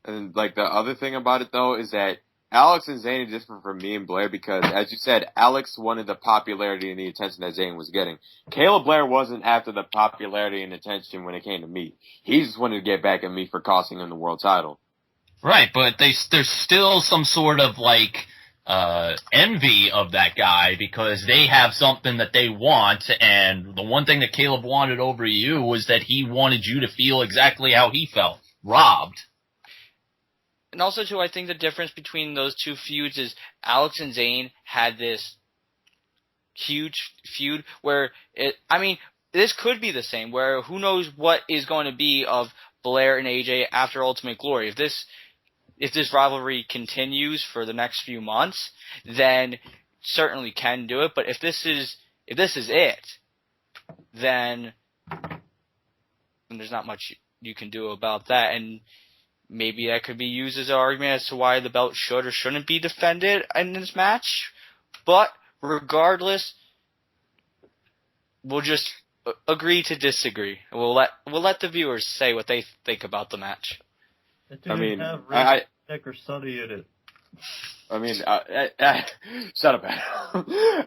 And like the other thing about it though is that Alex and Zayn are different from me and Blair because, as you said, Alex wanted the popularity and the attention that Zayn was getting. Caleb Blair wasn't after the popularity and attention when it came to me. He just wanted to get back at me for costing him the world title. Right, but there's still some sort of like envy of that guy because they have something that they want, and the one thing that Caleb wanted over you was that he wanted you to feel exactly how he felt, robbed. And also, too, I think the difference between those two feuds is Alex and Zayn had this huge feud where this could be the same, where who knows what is going to be of Blair and AJ after Ultimate Glory. If this rivalry continues for the next few months, then certainly can do it. But if this is it, then there's not much you can do about that. And maybe that could be used as an argument as to why the belt should or shouldn't be defended in this match. But regardless, we'll just agree to disagree. We'll let the viewers say what they think about the match. I mean, Nick or Sonny in it. I mean, shut up.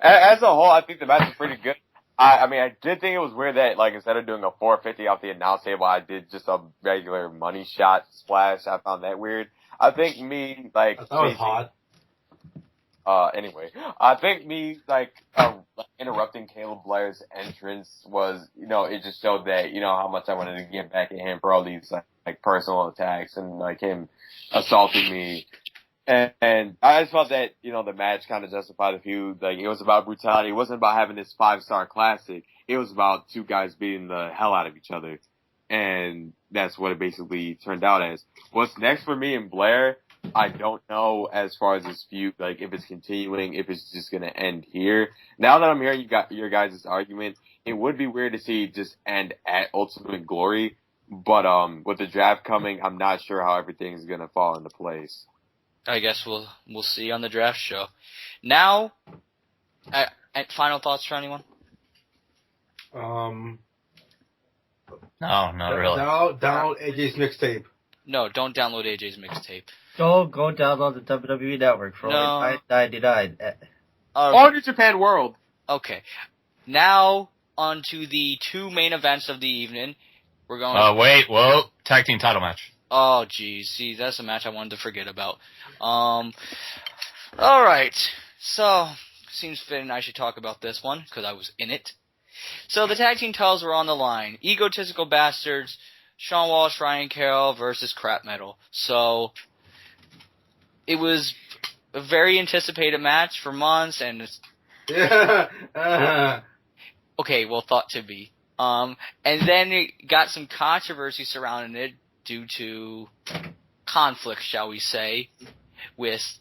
As a whole, I think the match is pretty good. I mean, I did think it was weird that, like, instead of doing a 450 off the announce table, I did just a regular money shot splash. I found that weird. I think me, like... That was hot. Anyway, I think me, interrupting Caleb Blair's entrance was, it just showed that, how much I wanted to get back at him for all these, like personal attacks and, like, him assaulting me. And I just felt that, the match kind of justified the feud. Like, it was about brutality. It wasn't about having this 5-star classic. It was about two guys beating the hell out of each other. And that's what it basically turned out as. What's next for me and Blair, I don't know as far as this feud, like, if it's continuing, if it's just going to end here. Now that I'm hearing your guys' argument, it would be weird to see it just end at Ultimate Glory. But with the draft coming, I'm not sure how everything's going to fall into place. I guess we'll see on the draft show. Now, final thoughts for anyone? No, not really. Download AJ's mixtape. No, don't download AJ's mixtape. Go download the WWE Network for only $9.99. Or to Japan World. Okay. Now, on to the two main events of the evening. We're going... whoa. Tag team title match. Oh, geez. See, that's a match I wanted to forget about. Alright. So, seems fitting I should talk about this one, because I was in it. So, the tag team titles were on the line. Egotistical Bastards, Shawn Walsh, Ryan Carroll versus Crap Metal. So, it was a very anticipated match for months, and it's... Okay, well, thought to be. And then it got some controversy surrounding it, due to conflict, shall we say, with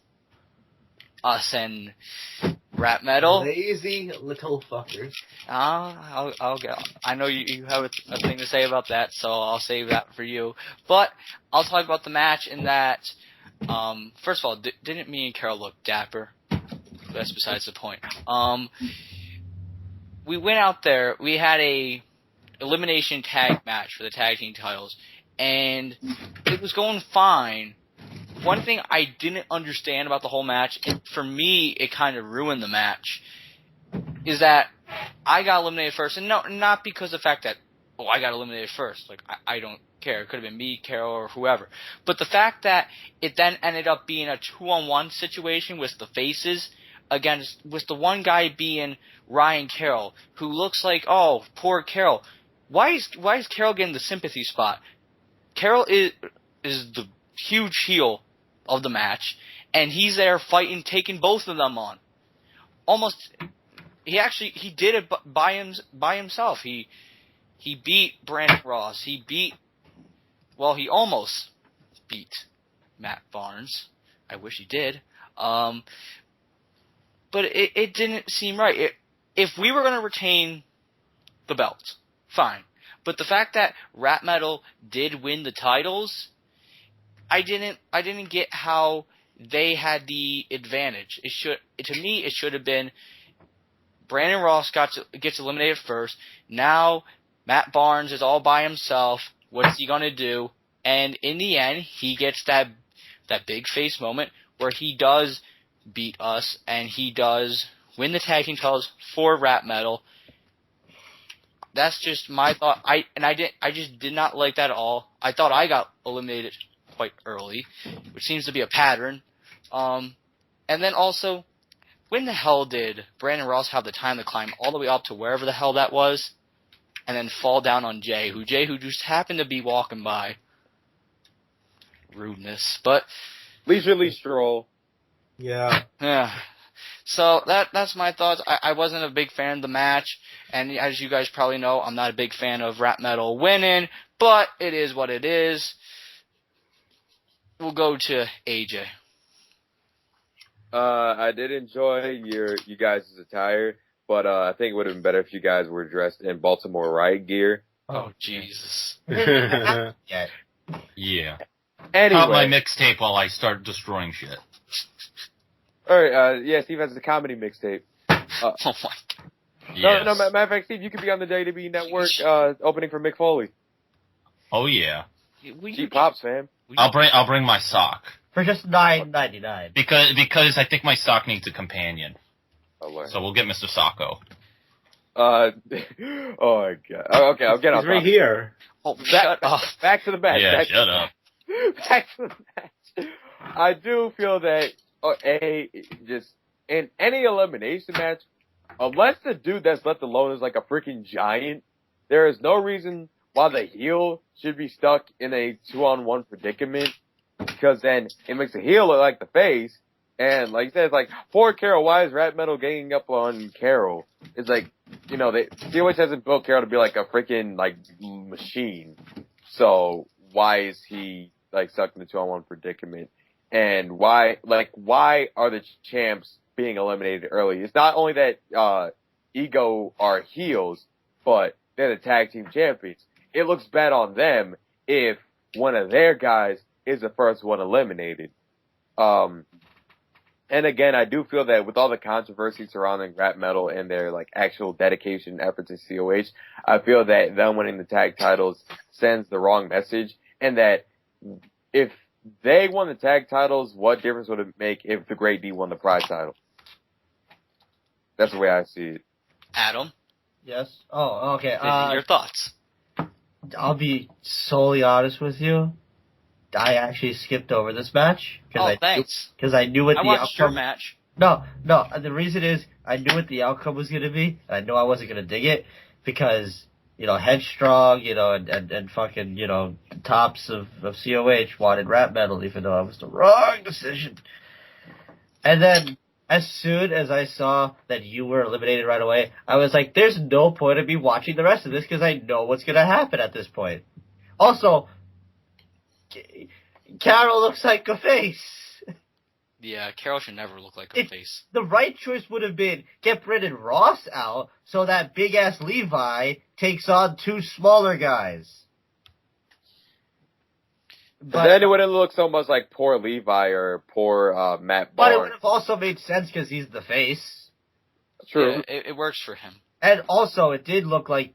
us and Rap Metal. Lazy little fuckers. I'll get. I know you have a thing to say about that, so I'll save that for you. But I'll talk about the match in that. First of all, didn't me and Carol look dapper? That's besides the point. We went out there. We had a elimination tag match for the tag team titles. And it was going fine. One thing I didn't understand about the whole match, and for me it kind of ruined the match, is that I got eliminated first. And no, not because of the fact that, I got eliminated first. Like, I don't care. It could have been me, Carol, or whoever. But the fact that it then ended up being a 2-on-1 situation with the faces with the one guy being Ryan Carroll, who looks like, oh, poor Carroll. Why is Carroll getting the sympathy spot? Carroll is the huge heel of the match, and he's there fighting, taking both of them on. He did it by himself. He beat Brandon Ross. He almost beat Matt Barnes. I wish he did. But it didn't seem right. If we were going to retain the belts, fine. But the fact that Rap Metal did win the titles, I didn't get how they had the advantage. To me, it should have been Brandon Ross gets eliminated first. Now Matt Barnes is all by himself. What's he gonna do? And in the end, he gets that big face moment where he does beat us and he does win the tag team titles for Rap Metal. That's just my thought. I just did not like that at all. I thought I got eliminated quite early, which seems to be a pattern. And then also, when the hell did Brandon Ross have the time to climb all the way up to wherever the hell that was, and then fall down on Jay, who just happened to be walking by? Rudeness, but leisurely stroll. Yeah. yeah. So that's my thoughts. I wasn't a big fan of the match, and as you guys probably know, I'm not a big fan of Rap Metal winning, but it is what it is. We'll go to AJ. I did enjoy you guys' attire, but I think it would have been better if you guys were dressed in Baltimore Riot gear. Oh, Jesus. Yeah. Yeah. Anyway. Pop my mixtape while I start destroying shit. Alright, yeah, Steve has a comedy mixtape. Oh, my God. Yes. No, matter of fact, Steve, you could be on the WWE Network, opening for Mick Foley. Oh yeah. Cheap pops, fam. I'll bring my sock. For just $9.99. Because I think my sock needs a companion. Oh, Lord. So we'll get Mr. Socko. Oh my God. Oh, okay, I'll get on He's right top. here. Oh, shut up. Back to the match. Yeah, shut up. Back to the match. I do feel that just in any elimination match, unless the dude that's left alone is like a freaking giant, there is no reason why the heel should be stuck in a 2-on-1 predicament, because then it makes the heel look like the face. And like you said, it's like, poor Carol, why is Rap Metal ganging up on Carol? It's like, COH hasn't built Carol to be like a freaking like machine. So why is he like stuck in the 2-on-1 predicament? And why are the champs being eliminated early? It's not only that Ego are heels, but they're the tag team champions. It looks bad on them if one of their guys is the first one eliminated. And again, I do feel that with all the controversy surrounding Rap Metal and their like actual dedication and efforts to COH, I feel that them winning the tag titles sends the wrong message, and that if they won the tag titles, what difference would it make if the Great D won the Pride title? That's the way I see it. Adam, Yes? Oh, okay. your thoughts? I'll be solely honest with you. I actually skipped over this match. Thanks. Because I knew what I the watched your outcome... match. No. The reason is I knew what the outcome was going to be. And I knew I wasn't going to dig it because, Headstrong, and fucking, the tops of COH wanted Rap Metal, even though it was the wrong decision. And then, as soon as I saw that you were eliminated right away, I was like, there's no point in me watching the rest of this because I know what's going to happen at this point. Also, Carol looks like a face. Yeah, Carol should never look like a face. The right choice would have been get Brandon Ross out so that big-ass Levi takes on two smaller guys. But then it wouldn't look so much like poor Levi or poor Matt Barnes. But it would have also made sense because he's the face. True. Yeah, it works for him. And also, it did look like,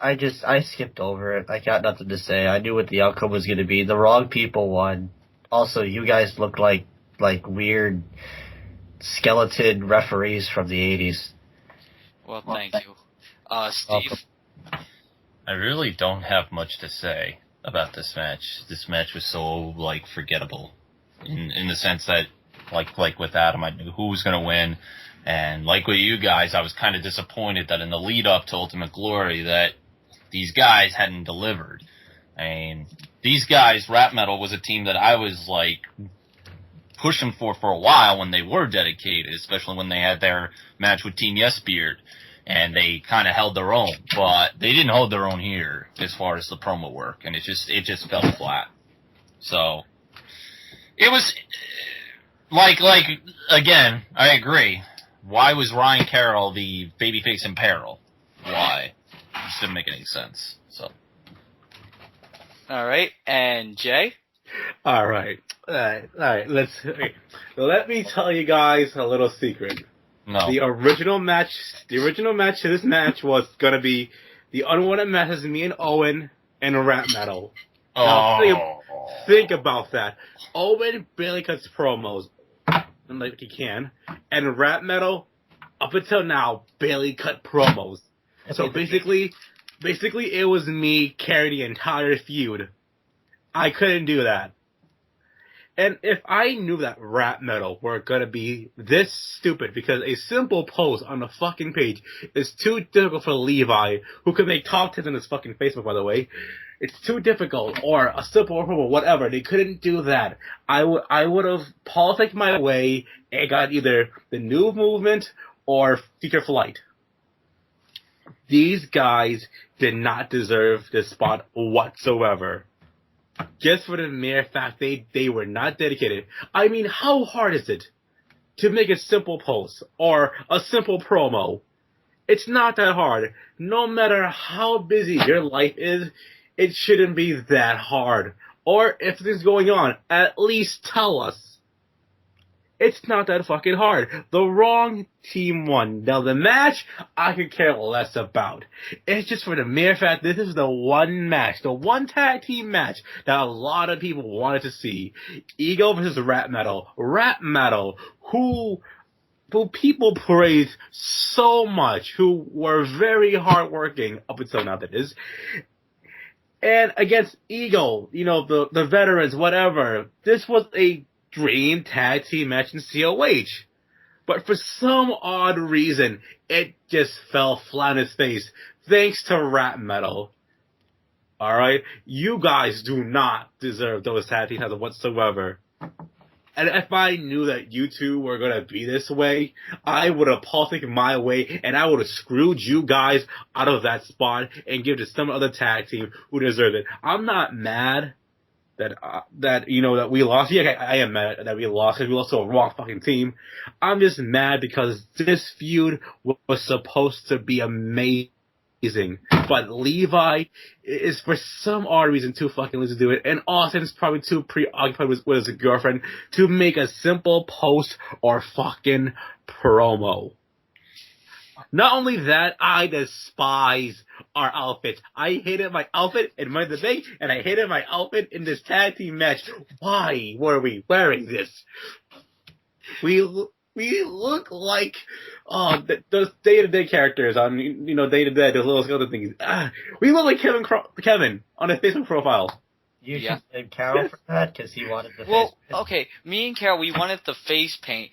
I skipped over it. I got nothing to say. I knew what the outcome was going to be. The wrong people won. Also, you guys look like weird skeleton referees from the 80s. Well, thank you. Steve? I really don't have much to say about this match. This match was so, forgettable. In the sense that, like with Adam, I knew who was going to win. And like with you guys, I was kind of disappointed that in the lead-up to Ultimate Glory that these guys hadn't delivered. I mean, these guys, Rap Metal, was a team that I was, pushing for a while when they were dedicated, especially when they had their match with Team Yesbeard, and they kind of held their own. But they didn't hold their own here as far as the promo work, and it just fell flat. So, it was... Like, again, I agree. Why was Ryan Carroll the babyface in peril? Why? It just didn't make any sense. So. All right, and Jay? All right. Let me tell you guys a little secret. No. The original match to this match was gonna be the unwanted matches me and Owen and Rap Metal. Now, think about that. Owen barely cuts promos, like he can, and Rap Metal, up until now, barely cut promos. So basically, it was me carrying the entire feud. I couldn't do that. And if I knew that Rap Metal were gonna be this stupid, because a simple post on the fucking page is too difficult for Levi, who can make top 10s on his fucking Facebook, by the way. It's too difficult, or a simple promo, whatever. They couldn't do that. I would have politicked my way and got either the new movement or Future Flight. These guys did not deserve this spot whatsoever. Just for the mere fact they were not dedicated. I mean, how hard is it to make a simple post or a simple promo? It's not that hard. No matter how busy your life is, it shouldn't be that hard. Or if things going on, at least tell us. It's not that fucking hard. The wrong team won. Now the match, I could care less about. It's just for the mere fact this is the one match, the one tag team match that a lot of people wanted to see. Ego versus Rap Metal. Rap Metal, who people praise so much, who were very hardworking up until now, that is. And against Ego, the veterans, whatever. This was a dream tag team match in COH. But for some odd reason, it just fell flat on its face, thanks to Rap Metal. Alright? You guys do not deserve those tag team titles whatsoever. And if I knew that you two were gonna be this way, I would have politicked my way, and I would have screwed you guys out of that spot and give it to some other tag team who deserved it. I'm not mad that we lost. Yeah, I am mad that we lost, because we lost to a wrong fucking team. I'm just mad because this feud was supposed to be amazing. But Levi is, for some odd reason, too fucking lazy to do it, and Austin's probably too preoccupied with his girlfriend to make a simple post or fucking promo. Not only that, I despise our outfits. I hated my outfit in Money in the Bank, and I hated my outfit in this tag team match. Why were we wearing this? We look like those day-to-day characters on day-to-day, those little other things. We look like Kevin on his Facebook profile. You should thank Carol for that, because he wanted the face paint. Okay, me and Carol, we wanted the face paint.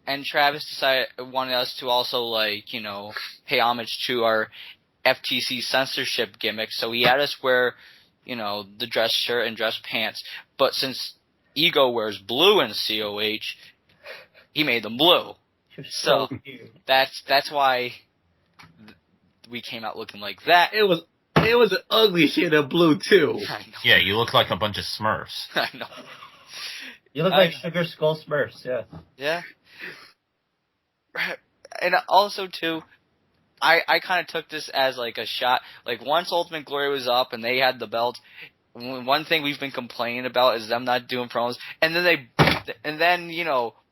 And Travis wanted us to also, pay homage to our FTC censorship gimmick. So he had us wear, the dress shirt and dress pants. But since Ego wears blue in COH, he made them blue. So that's why we came out looking like that. It was an ugly shade of blue too. I know. Yeah, you look like a bunch of Smurfs. I know. You look like Sugar Skull Smurfs, yeah. Yeah. And also, too, I kind of took this as, a shot. Once Ultimate Glory was up and they had the belt, one thing we've been complaining about is them not doing promos. And then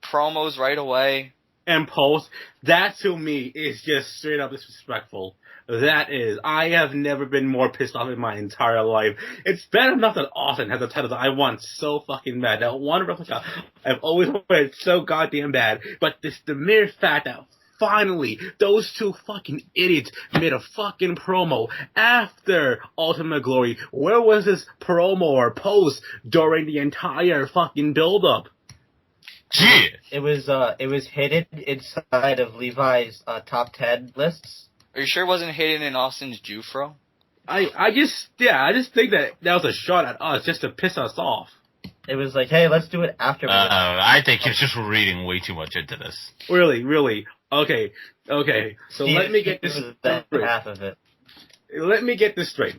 promos right away. And post. That, to me, is just straight up disrespectful. That is. I have never been more pissed off in my entire life. It's bad enough that Austin has a title that I want so fucking bad. That one replica I've always wanted so goddamn bad. But the mere fact that finally those two fucking idiots made a fucking promo after Ultimate Glory. Where was this promo or post during the entire fucking build-up? Yeah. It was hidden inside of Levi's top 10 lists. Are you sure it wasn't hidden in Austin's Jufro? I just think that was a shot at us just to piss us off. It was like, hey, let's do it after. I think you're just reading way too much into this. Really. Okay. So let me get this straight. Half of it. Let me get this straight.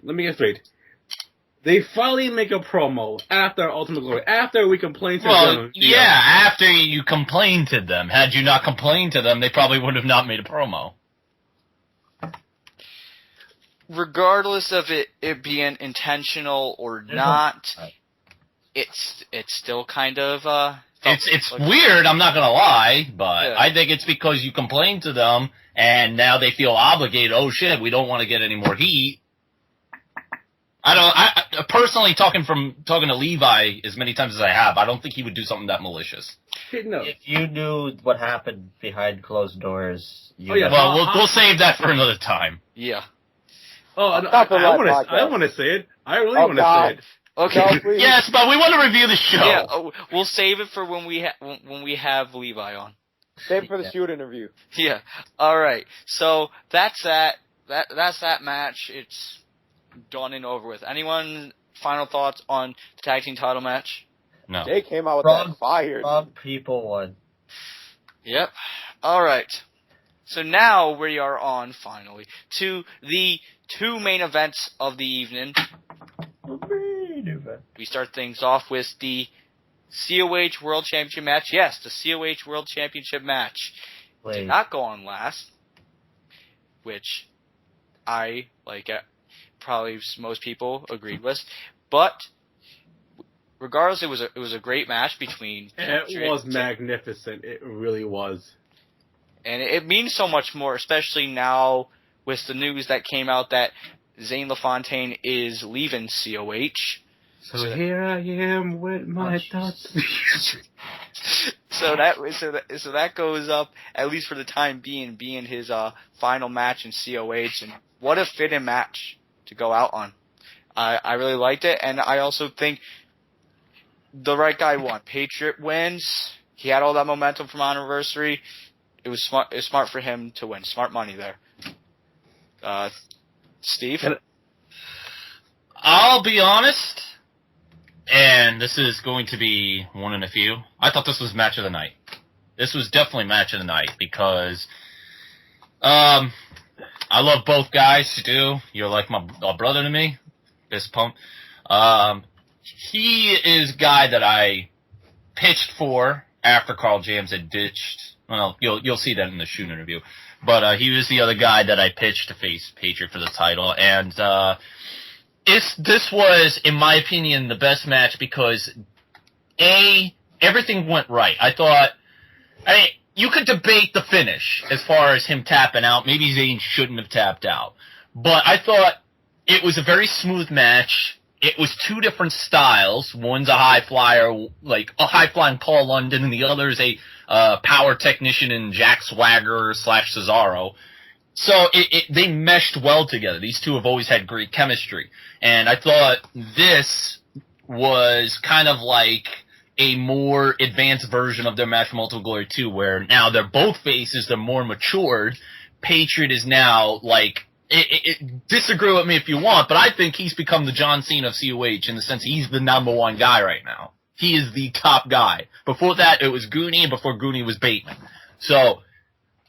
They finally make a promo after Ultimate Glory, after we complained to Well, them. yeah, after you complained to them. Had you not complained to them, they probably would have not made a promo. Regardless of it being intentional or not, it's still kind of It's weird, I'm not gonna lie, but Yeah. I think it's because you complained to them, and now they feel obligated. Oh shit, we don't want to get any more heat. I personally, talking to Levi as many times as I have, I don't think he would do something that malicious. No. If you knew what happened behind closed doors, Oh, yeah. Well, we'll save that for another time. yeah. Oh, no, Not the I live want to say it. I really Oh, want to God. say it. Okay. No, please. Yes, but we want to review the show. Yeah, we'll save it for when we have Levi on. Save it for the shoot interview. Yeah. All right. So that's that. That's that match. It's done and over with. Anyone final thoughts on the tag team title match? No. They came out with Wrong- that fire. Wrong people won. Yep. All right. So now we are on finally to the two main events of the evening. We start things off with the COH World Championship match. Yes, the COH World Championship match did not go on last, which I probably most people agreed with. But regardless, it was a great match between. It was magnificent. It really was. And it means so much more, especially now with the news that came out that Zane LaFontaine is leaving COH. So here I am with my thoughts. So that goes up, at least for the time being his final match in COH, and what a fitting match to go out on. I really liked it, and I also think the right guy won. Patriot wins. He had all that momentum from Anniversary. It was smart. It was smart for him to win. Smart money there. Steve? I'll be honest, and this is going to be one in a few. I thought this was match of the night. This was definitely match of the night because I love both guys, Stu. You're like my brother to me. Fist pump. He is a guy that I pitched for after Carl Jams had ditched. Well, you'll see that in the shoot interview. But he was the other guy that I pitched to face Patriot for the title. And this was, in my opinion, the best match because, everything went right. You could debate the finish as far as him tapping out. Maybe Zayn shouldn't have tapped out. But I thought it was a very smooth match. It was two different styles. One's a high flyer, like a high flying Paul London, and the other's a power technician in Jack Swagger / Cesaro. So they meshed well together. These two have always had great chemistry. And I thought this was kind of like a more advanced version of their match from Ultimate Glory 2, where now they're both faces, they're more matured. Patriot is now like, disagree with me if you want, but I think he's become the John Cena of COH in the sense he's the number one guy right now. He is the top guy. Before that, it was Goonie, and before Goonie was Bateman. So,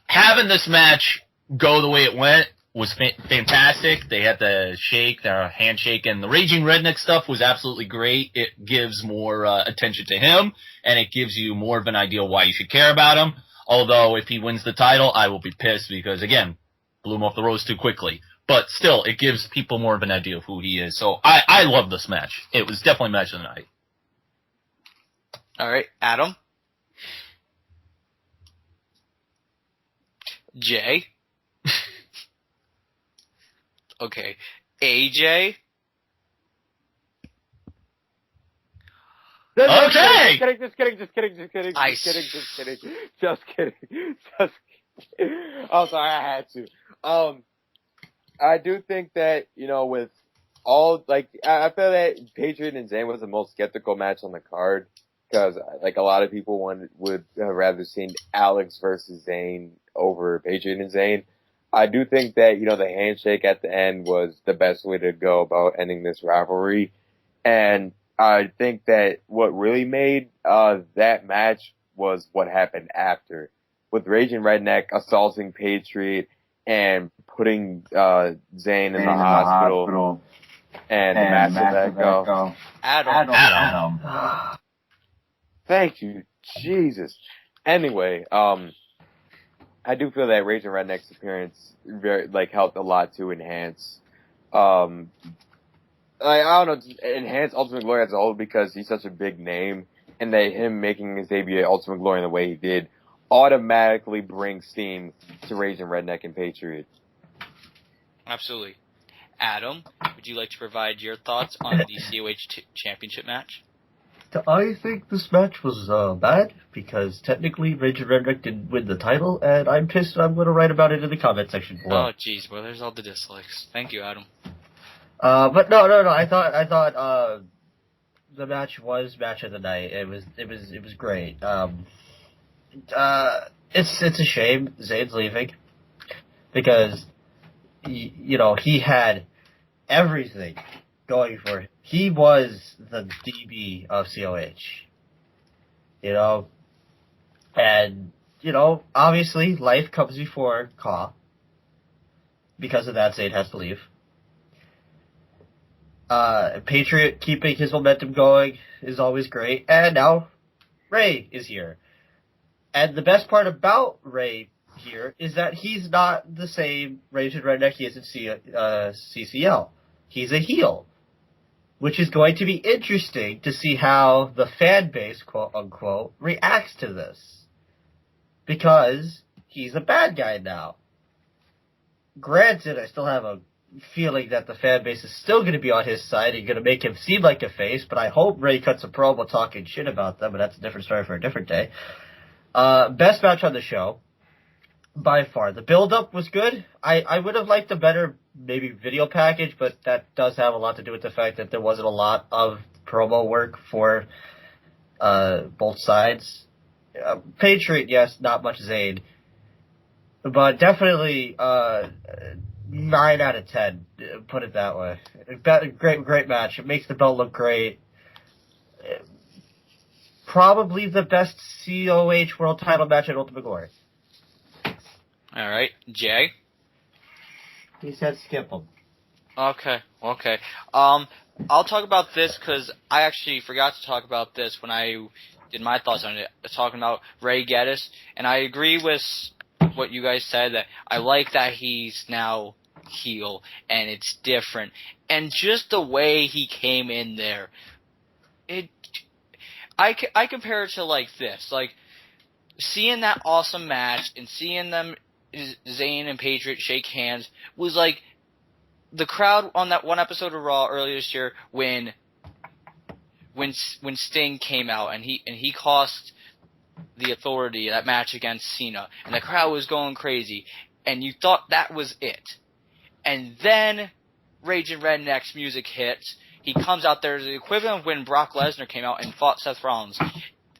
having this match go the way it went was fantastic. They had the shake, their handshake, and the Raging Redneck stuff was absolutely great. It gives more attention to him, and it gives you more of an idea why you should care about him. Although, if he wins the title, I will be pissed because, again, blew him off the rose too quickly. But still, it gives people more of an idea of who he is. So I love this match. It was definitely match of the night. All right, Adam? Jay? Okay, AJ? Okay! Just kidding. Oh, sorry, I had to. I do think that, with all, I feel that Patriot and Zayn was the most skeptical match on the card. Because, a lot of people would have rather seen Alex versus Zayn over Patriot and Zayn. I do think that, the handshake at the end was the best way to go about ending this rivalry. And I think that what really made that match was what happened after. With Raging Redneck assaulting Patriot and putting Zayn in the hospital. And the master that go. Adam. Thank you, Jesus. Anyway, I do feel that Raging Redneck's appearance helped a lot to enhance, I don't know, enhance Ultimate Glory as a whole because he's such a big name, and that him making his debut at Ultimate Glory in the way he did automatically brings steam to Raging Redneck and Patriot. Absolutely. Adam, would you like to provide your thoughts on the COH championship match? I think this match was bad because technically Raging Redneck didn't win the title, and I'm pissed. And I'm going to write about it in the comment section below. Oh, jeez, well, there's all the dislikes. Thank you, Adam. But no. I thought the match was match of the night. It was great. It's a shame Zayn's leaving because he had everything going for him. He was the DB of COH. And obviously life comes before Caw. Because of that, Zayn has to leave. Patriot keeping his momentum going is always great. And now Ray is here. And the best part about Ray here is that he's not the same Raging Redneck he is in CCL. He's a heel. Which is going to be interesting to see how the fan base, quote unquote, reacts to this. Because he's a bad guy now. Granted, I still have a feeling that the fan base is still going to be on his side and going to make him seem like a face, but I hope Ray cuts a promo talking shit about them, but that's a different story for a different day. Best match on the show. By far. The build-up was good. I would have liked a better, maybe, video package, but that does have a lot to do with the fact that there wasn't a lot of promo work for both sides. Patriot, yes, not much Zayn. But definitely 9 out of 10, put it that way. Great match. It makes the belt look great. Probably the best COH World Title match at Ultimate Glory. All right, Jay? He said skip him. Okay. I'll talk about this because I actually forgot to talk about this when I did my thoughts on it. Talking about Ray Geddes, and I agree with what you guys said, that I like that he's now heel, and it's different. And just the way he came in there, I compare it to like this, like seeing that awesome match and seeing them, Zayn and Patriot, shake hands was like the crowd on that one episode of Raw earlier this year when Sting came out and he cost the Authority that match against Cena, and the crowd was going crazy, and you thought that was it. And then Raging Redneck's music hits. He comes out there as the equivalent of when Brock Lesnar came out and fought Seth Rollins.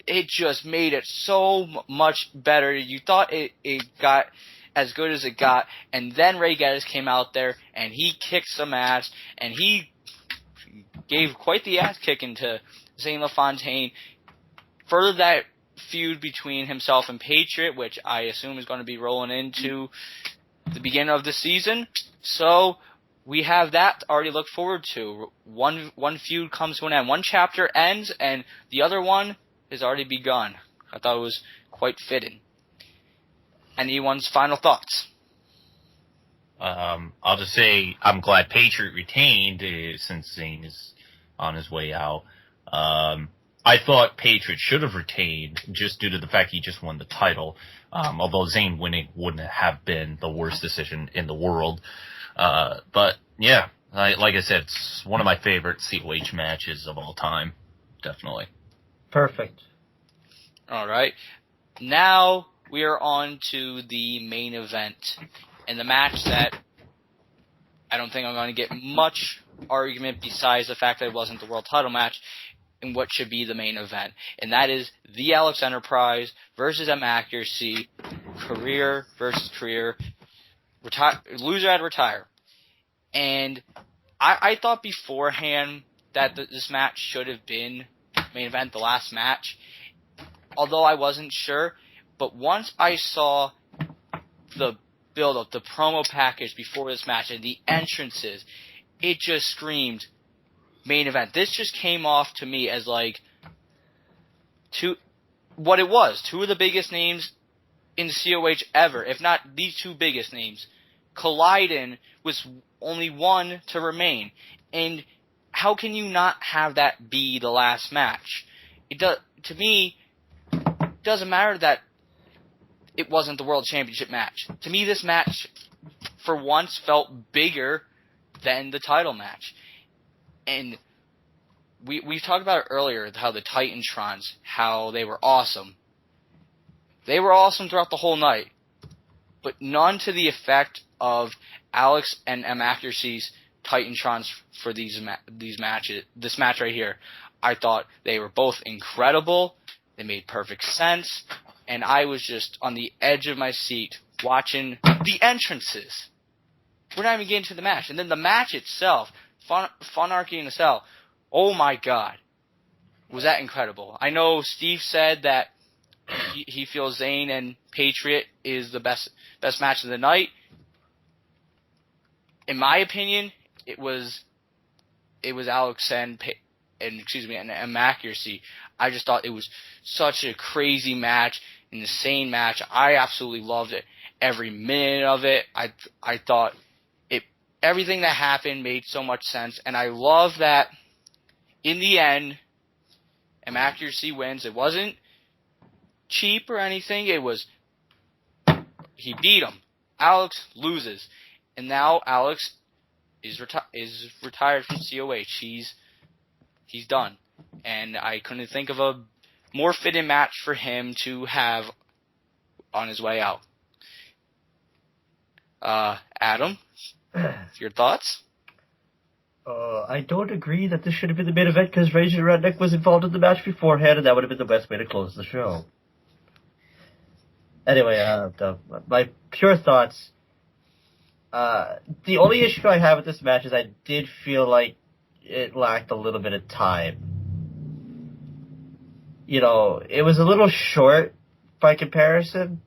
It just made it so much better. You thought it got as good as it got, and then Ray Geddes came out there, and he kicked some ass, and he gave quite the ass kicking to Zayn LaFontaine. Further that feud between himself and Patriot, which I assume is going to be rolling into the beginning of the season. So we have that to already look forward to. One feud comes to an end. One chapter ends, and the other one has already begun. I thought it was quite fitting. Anyone's final thoughts? I'll just say I'm glad Patriot retained since Zayn is on his way out. I thought Patriot should have retained just due to the fact he just won the title. Although Zayn winning wouldn't have been the worst decision in the world. But yeah, like I said, it's one of my favorite COH matches of all time. Definitely. Perfect. All right. Now we are on to the main event. And the match that I don't think I'm going to get much argument besides the fact that it wasn't the world title match in what should be the main event. And that is the Alex Enterprise versus M Accuracy, career versus career, loser had to retire. And I thought beforehand that this match should have been main event, the last match, although I wasn't sure. But once I saw the build-up, the promo package before this match, and the entrances, it just screamed main event. This just came off to me as like what it was. Two of the biggest names in COH ever, if not the two biggest names, colliding with only one to remain. And how can you not have that be the last match? To me, it doesn't matter that it wasn't the World Championship match. To me, this match, for once, felt bigger than the title match. And we talked about it earlier, how the Titantrons, how they were awesome. They were awesome throughout the whole night, but none to the effect of Alex and M. Accuracy's Titantrons for these matches. This match right here, I thought they were both incredible. They made perfect sense, and I was just on the edge of my seat watching the entrances. We're not even getting to the match, and then the match itself, Funarchy in the Cell. Oh my God, was that incredible! I know Steve said that he feels Zayn and Patriot is the best match of the night. In my opinion, it was Alex and M. Accuracy. I just thought it was such a crazy match, an insane match. I absolutely loved it. Every minute of it. I thought everything that happened made so much sense, and I love that in the end, M. Accuracy wins. It wasn't cheap or anything. It was he beat him. Alex loses, and now Alex is retired from COH. He's done, and I couldn't think of a more fitting match for him to have on his way out. Adam, your thoughts? I don't agree that this should have been the main event because Razor Redneck was involved in the match beforehand, and that would have been the best way to close the show. Anyway, my pure thoughts. The only issue I have with this match is I did feel like it lacked a little bit of time. You know, it was a little short by comparison.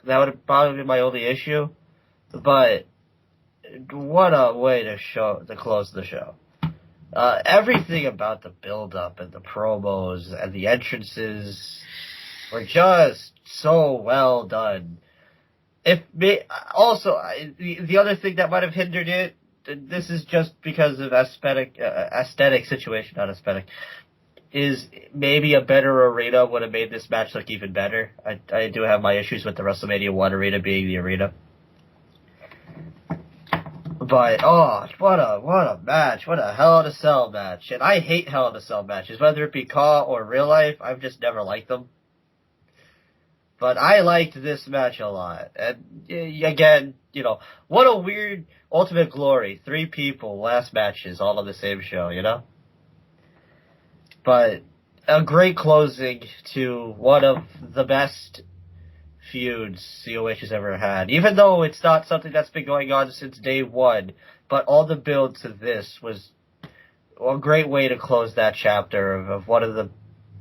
That would have probably been my only issue. But what a way to close the show. Everything about the build-up and the promos and the entrances were just so well done. The other thing that might have hindered it, this is just because of aesthetic situation, not aesthetic, is maybe a better arena would have made this match look even better. I do have my issues with the WrestleMania 1 arena being the arena. But, what a match. What a Hell in a Cell match. And I hate Hell in a Cell matches, whether it be Caw or real life. I've just never liked them. But I liked this match a lot. And, again, what a weird Ultimate Glory. 3 people, last matches, all on the same show, But a great closing to one of the best feuds COH has ever had. Even though it's not something that's been going on since day one, but all the build to this was a great way to close that chapter of one of the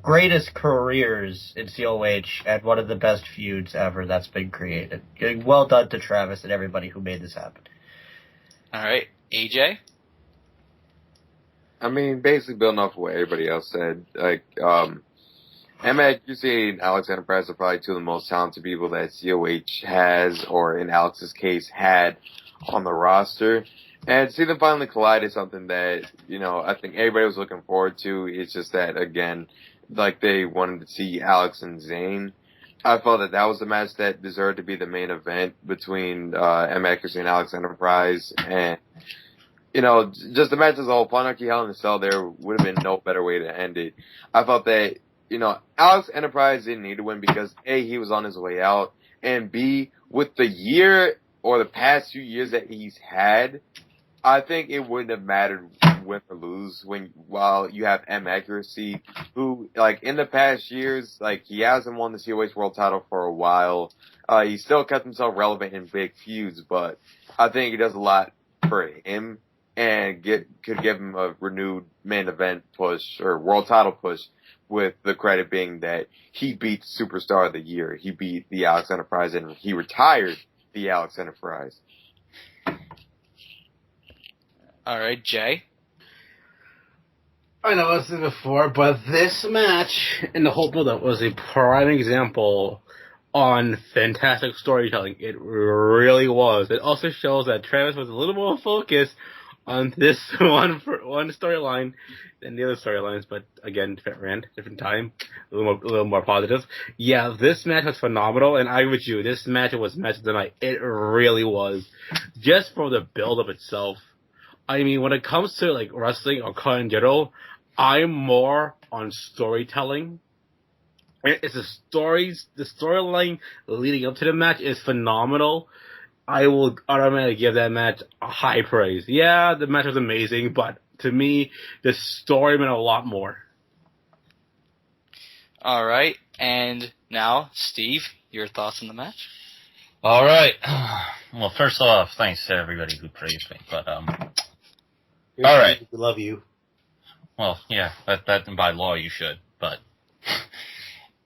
greatest careers in COH and one of the best feuds ever that's been created. Well done to Travis and everybody who made this happen. All right, AJ? I mean, basically building off of what everybody else said, M. Accuracy and Alex Enterprise are probably two of the most talented people that COH has, or in Alex's case, had on the roster. And to see them finally collide is something that, I think everybody was looking forward to. It's just that, again, they wanted to see Alex and Zayn. I felt that was the match that deserved to be the main event between M. Accuracy and Alex Enterprise. And, just the match as a whole, Funarchy Hell in a Cell, there would have been no better way to end it. I felt that Alex Enterprise didn't need to win because A, he was on his way out, and B, with the year or the past few years that he's had, I think it wouldn't have mattered win or lose while you have M. Accuracy, who, in the past years, he hasn't won the COH World title for a while. He still kept himself relevant in big feuds, but I think he does a lot for him and could give him a renewed main event push or world title push, with the credit being that he beat Superstar of the Year. He beat the Alex Enterprise and he retired the Alex Enterprise. All right, Jay? I know this before, but this match and the whole build-up was a prime example on fantastic storytelling. It really was. It also shows that Travis was a little more focused on this one storyline than the other storylines, but again, different rant, different time, a little more positive. Yeah, this match was phenomenal, and I with you. This match was match of the night. It really was. Just for the build-up itself. I mean, when it comes to like wrestling or con in general, I'm more on storytelling. It's the storyline leading up to the match is phenomenal. I will automatically give that match a high praise. Yeah, the match was amazing, but to me, the story meant a lot more. All right, and now, Steve, your thoughts on the match? All right. Well, first off, thanks to everybody who praised me. But all right. We love you. Well, yeah, that by law you should. But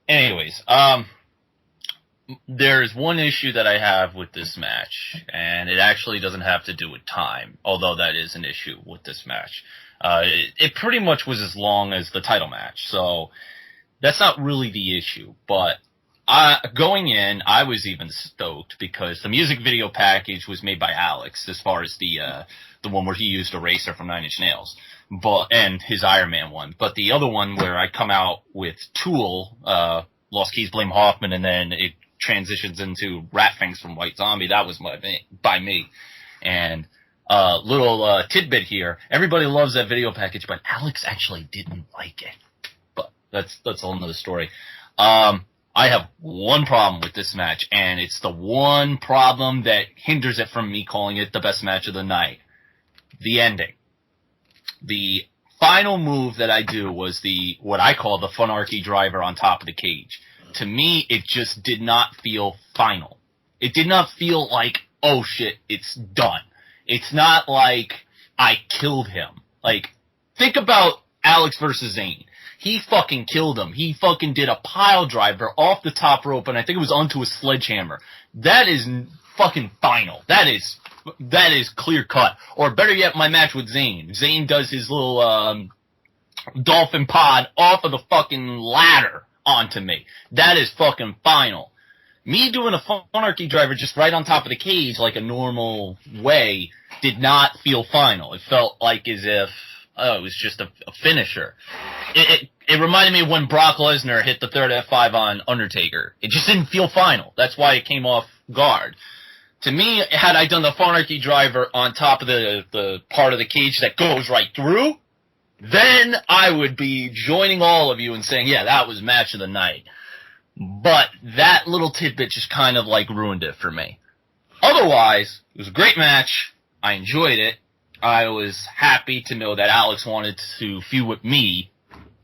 anyways, there's one issue that I have with this match, and it actually doesn't have to do with time, although that is an issue with this match. It pretty much was as long as the title match, so that's not really the issue. But going in, I was even stoked because the music video package was made by Alex, as far as the one where he used Eraser from Nine Inch Nails, and his Iron Man one. But the other one where I come out with Tool, Lost Keys, Blame Hoffman, and then it transitions into Rat Fangs from White Zombie, that was by me. And little tidbit here, everybody loves that video package, but Alex actually didn't like it. But that's a whole nother story. I have one problem with this match, and it's the one problem that hinders it from me calling it the best match of the night. The ending. The final move that I do was what I call the Funarchy driver on top of the cage. To me, it just did not feel final. It did not feel like, oh shit, it's done. It's not like I killed him. Like, think about Alex versus Zayn. He fucking killed him. He fucking did a pile driver off the top rope, and I think it was onto a sledgehammer. That is fucking final. That is clear cut. Or better yet, my match with Zayn. Zayn does his little dolphin pod off of the fucking ladder onto me. That is fucking final. Me doing a Funarchy driver just right on top of the cage like a normal way did not feel final. It felt like as if it was just a finisher. It reminded me of when Brock Lesnar hit the third F5 on Undertaker. It just didn't feel final. That's why it came off guard. To me, had I done the Funarchy driver on top of the part of the cage that goes right through, then I would be joining all of you and saying, yeah, that was match of the night. But that little tidbit just kind of like ruined it for me. Otherwise, it was a great match. I enjoyed it. I was happy to know that Alex wanted to feud with me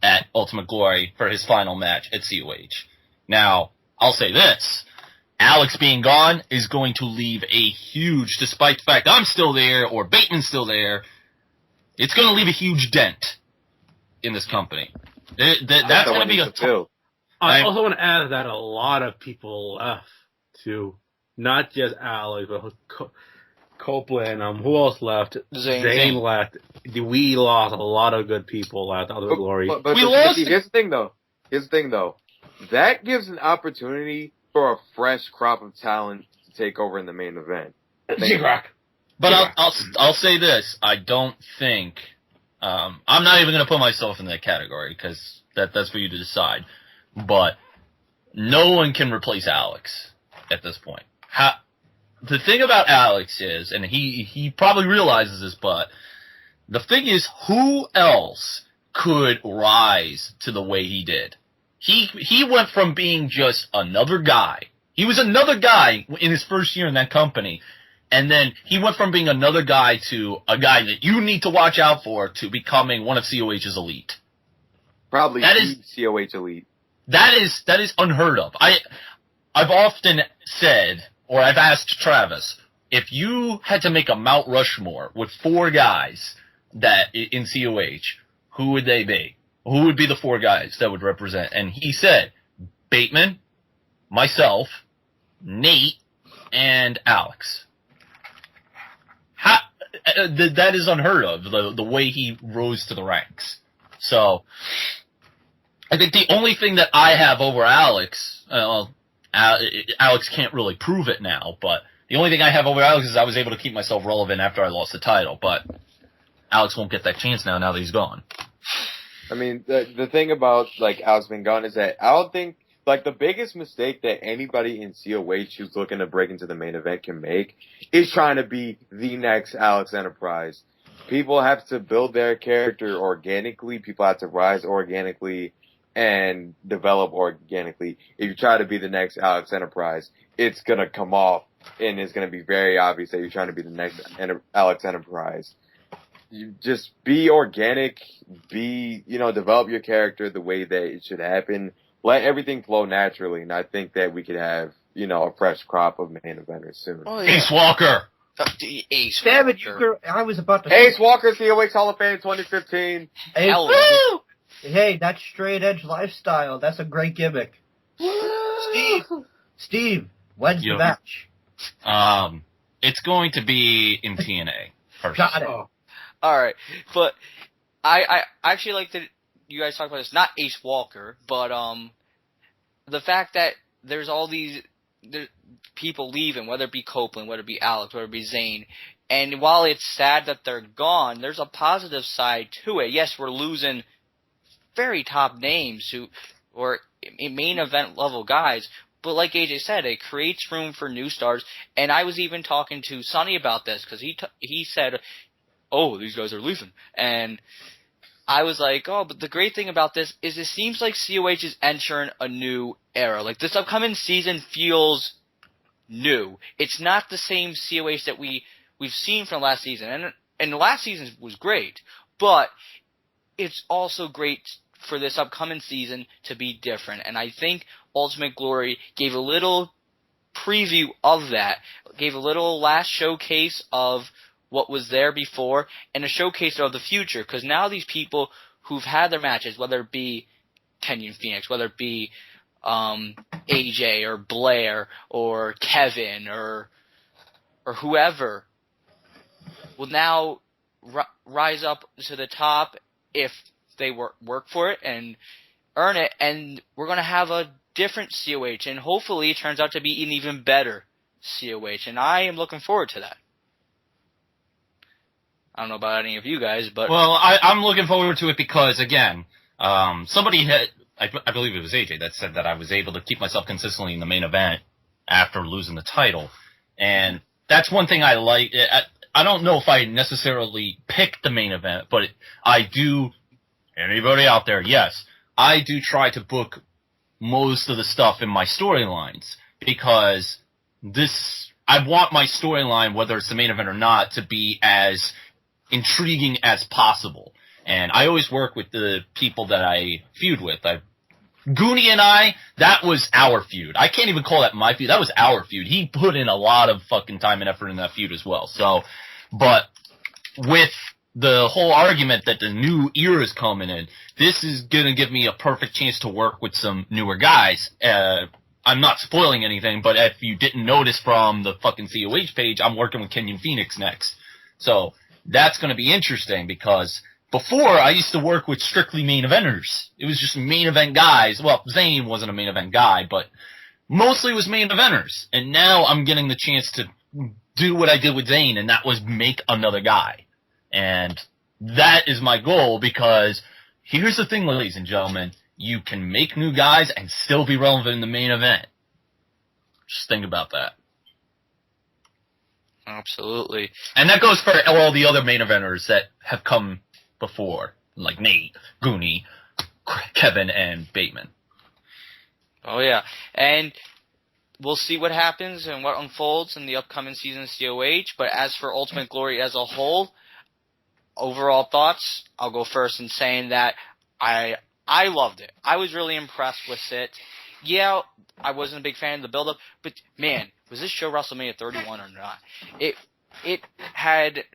at Ultimate Glory for his final match at COH. Now, I'll say this. Alex being gone is going to leave a huge, despite the fact I'm still there or Bateman's still there, it's going to leave a huge dent in this company. That's going to be a... I also want to add that a lot of people left, too. Not just Alex, but Copeland, who else left? Zayn left. We lost a lot of good people at Ultimate Glory. But here's the thing, though. That gives an opportunity for a fresh crop of talent to take over in the main event. But I'll say this. I don't think... I'm not even going to put myself in that category, because that's for you to decide. But no one can replace Alex at this point. The thing about Alex is, and he probably realizes this, but the thing is, who else could rise to the way he did? He went from being just another guy. He was another guy in his first year in that company. And then he went from being another guy to a guy that you need to watch out for to becoming one of COH's elite. Probably COH elite. That is unheard of. I've often said, or I've asked Travis, if you had to make a Mount Rushmore with 4 guys that in COH, who would they be? Who would be the 4 guys that would represent? And he said, Bateman, myself, Nate, and Alex. That is unheard of, the way he rose to the ranks. So, I think the only thing that I have over Alex, Alex can't really prove it now, but the only thing I have over Alex is I was able to keep myself relevant after I lost the title, but Alex won't get that chance now that he's gone. I mean, the thing about, like, Alex being gone is that I don't think, like, the biggest mistake that anybody in COH who's looking to break into the main event can make is trying to be the next Alex Enterprise. People have to build their character organically. People have to rise organically and develop organically. If you try to be the next Alex Enterprise, it's going to come off and it's going to be very obvious that you're trying to be the next Alex Enterprise. You just be organic, develop your character the way that it should happen. Let everything flow naturally, and I think that we could have, a fresh crop of main eventers soon. Oh, yeah. Ace Walker! Ace Damn it, Walker. I was about to Ace Walker, COH Hall of Fame 2015. Hey, that straight edge lifestyle, that's a great gimmick. Steve, when's the match? It's going to be in TNA. First. Got it. Alright, but I actually like that you guys talk about this, not Ace Walker, but the fact that there's all these people leaving, whether it be Copeland, whether it be Alex, whether it be Zayn, and while it's sad that they're gone, there's a positive side to it. Yes, we're losing very top names or main event level guys, but like AJ said, it creates room for new stars, and I was even talking to Sonny about this, because he said, oh, these guys are leaving, and I was like, oh, but the great thing about this is it seems like COH is entering a new era. Like, this upcoming season feels new. It's not the same COH that we've seen from last season. And the last season was great. But it's also great for this upcoming season to be different. And I think Ultimate Glory gave a little preview of that. Gave a little last showcase of what was there before, and a showcase of the future, because now these people who've had their matches, whether it be Kenyon Phoenix, whether it be AJ or Blair or Kevin or whoever, will now rise up to the top if they work for it and earn it, and we're going to have a different COH, and hopefully it turns out to be an even better COH, and I am looking forward to that. I don't know about any of you guys, but... Well, I'm looking forward to it because, again, somebody had... I believe it was AJ that said that I was able to keep myself consistently in the main event after losing the title. And that's one thing I like. I don't know if I necessarily picked the main event, but I do... Anybody out there, yes. I do try to book most of the stuff in my storylines because I want my storyline, whether it's the main event or not, to be as intriguing as possible. And I always work with the people that I feud with. Goonie and I, that was our feud. I can't even call that my feud. That was our feud. He put in a lot of fucking time and effort in that feud as well. So, but with the whole argument that the new era is coming in, this is going to give me a perfect chance to work with some newer guys. I'm not spoiling anything, but if you didn't notice from the fucking COH page, I'm working with Kenyon Phoenix next. So, that's going to be interesting because before I used to work with strictly main eventers. It was just main event guys. Well, Zayn wasn't a main event guy, but mostly it was main eventers. And now I'm getting the chance to do what I did with Zayn, and that was make another guy. And that is my goal because here's the thing, ladies and gentlemen. You can make new guys and still be relevant in the main event. Just think about that. Absolutely. And that goes for all the other main eventers that have come before, like Nate, Goonie, Kevin, and Bateman. Oh, yeah. And we'll see what happens and what unfolds in the upcoming season of COH. But as for Ultimate Glory as a whole, overall thoughts, I'll go first in saying that I loved it. I was really impressed with it. Yeah, I wasn't a big fan of the build-up, but man, was this show WrestleMania 31 or not? It had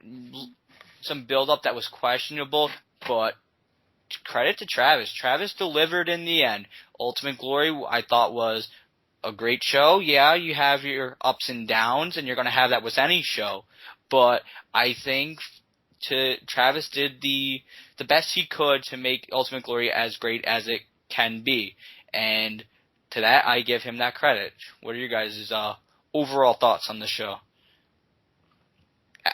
some build-up that was questionable, but credit to Travis. Travis delivered in the end. Ultimate Glory, I thought, was a great show. Yeah, you have your ups and downs, and you're going to have that with any show. But I think Travis did the best he could to make Ultimate Glory as great as it can be, and to that I give him that credit. What are your guys' overall thoughts on the show?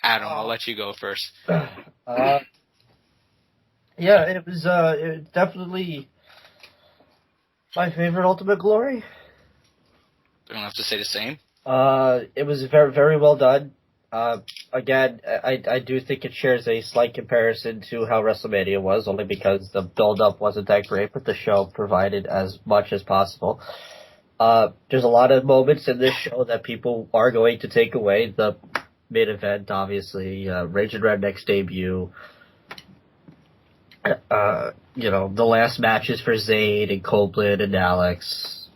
Adam, I'll let you go first. Yeah, it was definitely my favorite Ultimate Glory. You don't have to say the same. It was very, very well done. Again, I do think it shares a slight comparison to how WrestleMania was, only because the build-up wasn't that great, but the show provided as much as possible. There's a lot of moments in this show that people are going to take away. The main event, obviously, Raging Redneck's debut. The last matches for Zayn and Copeland and Alex.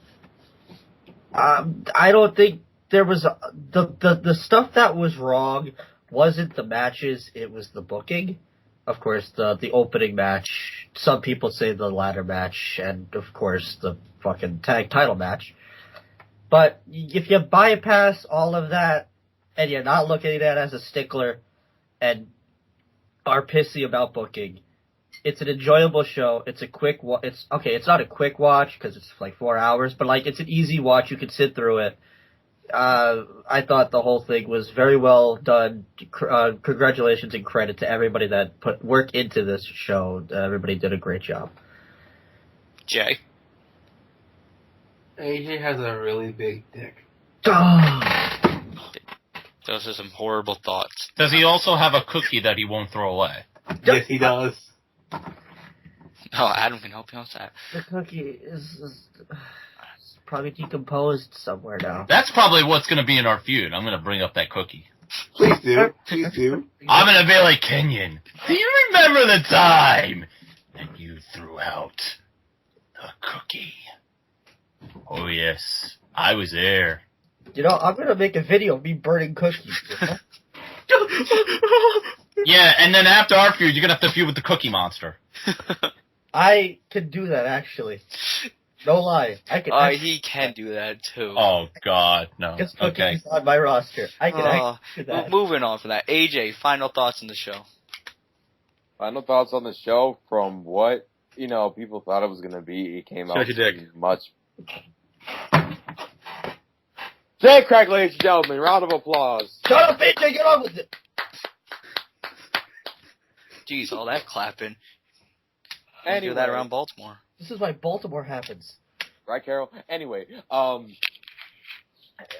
I don't think there was the stuff that was wrong wasn't the matches, it was the booking. Of course, the opening match, some people say the ladder match, and of course the fucking tag title match. But if you bypass all of that and you're not looking at it as a stickler and are pissy about booking, it's an enjoyable show. It's a quick it's not a quick watch because it's like 4 hours, but like it's an easy watch. You can sit through it. I thought the whole thing was very well done. Congratulations and credit to everybody that put work into this show. Everybody did a great job. Jay? AJ has a really big dick. Those are some horrible thoughts. Does he also have a cookie that he won't throw away? Yes, he does. Oh, Adam can help you with that. The cookie is probably decomposed somewhere now. That's probably what's going to be in our feud. I'm going to bring up that cookie. Please do. Please do. I'm going to be like, Kenyon, do you remember the time that you threw out the cookie? Oh, yes. I was there. I'm going to make a video of me burning cookies. Yeah, and then after our feud, you're going to have to feud with the Cookie Monster. I could do that, actually. No lie. I could. He can do that, too. Oh, God, no. Because Okay. Cookie's on my roster. I could actually do that. Moving on from that. AJ, final thoughts on the show. Final thoughts on the show from what, people thought it was going to be. It came out much. Jay Crack, ladies and gentlemen. Round of applause. Shut up, AJ. Get on with it. Jeez, all that clapping. Anyway. Do that around Baltimore. This is why Baltimore happens. Right, Carol? Anyway,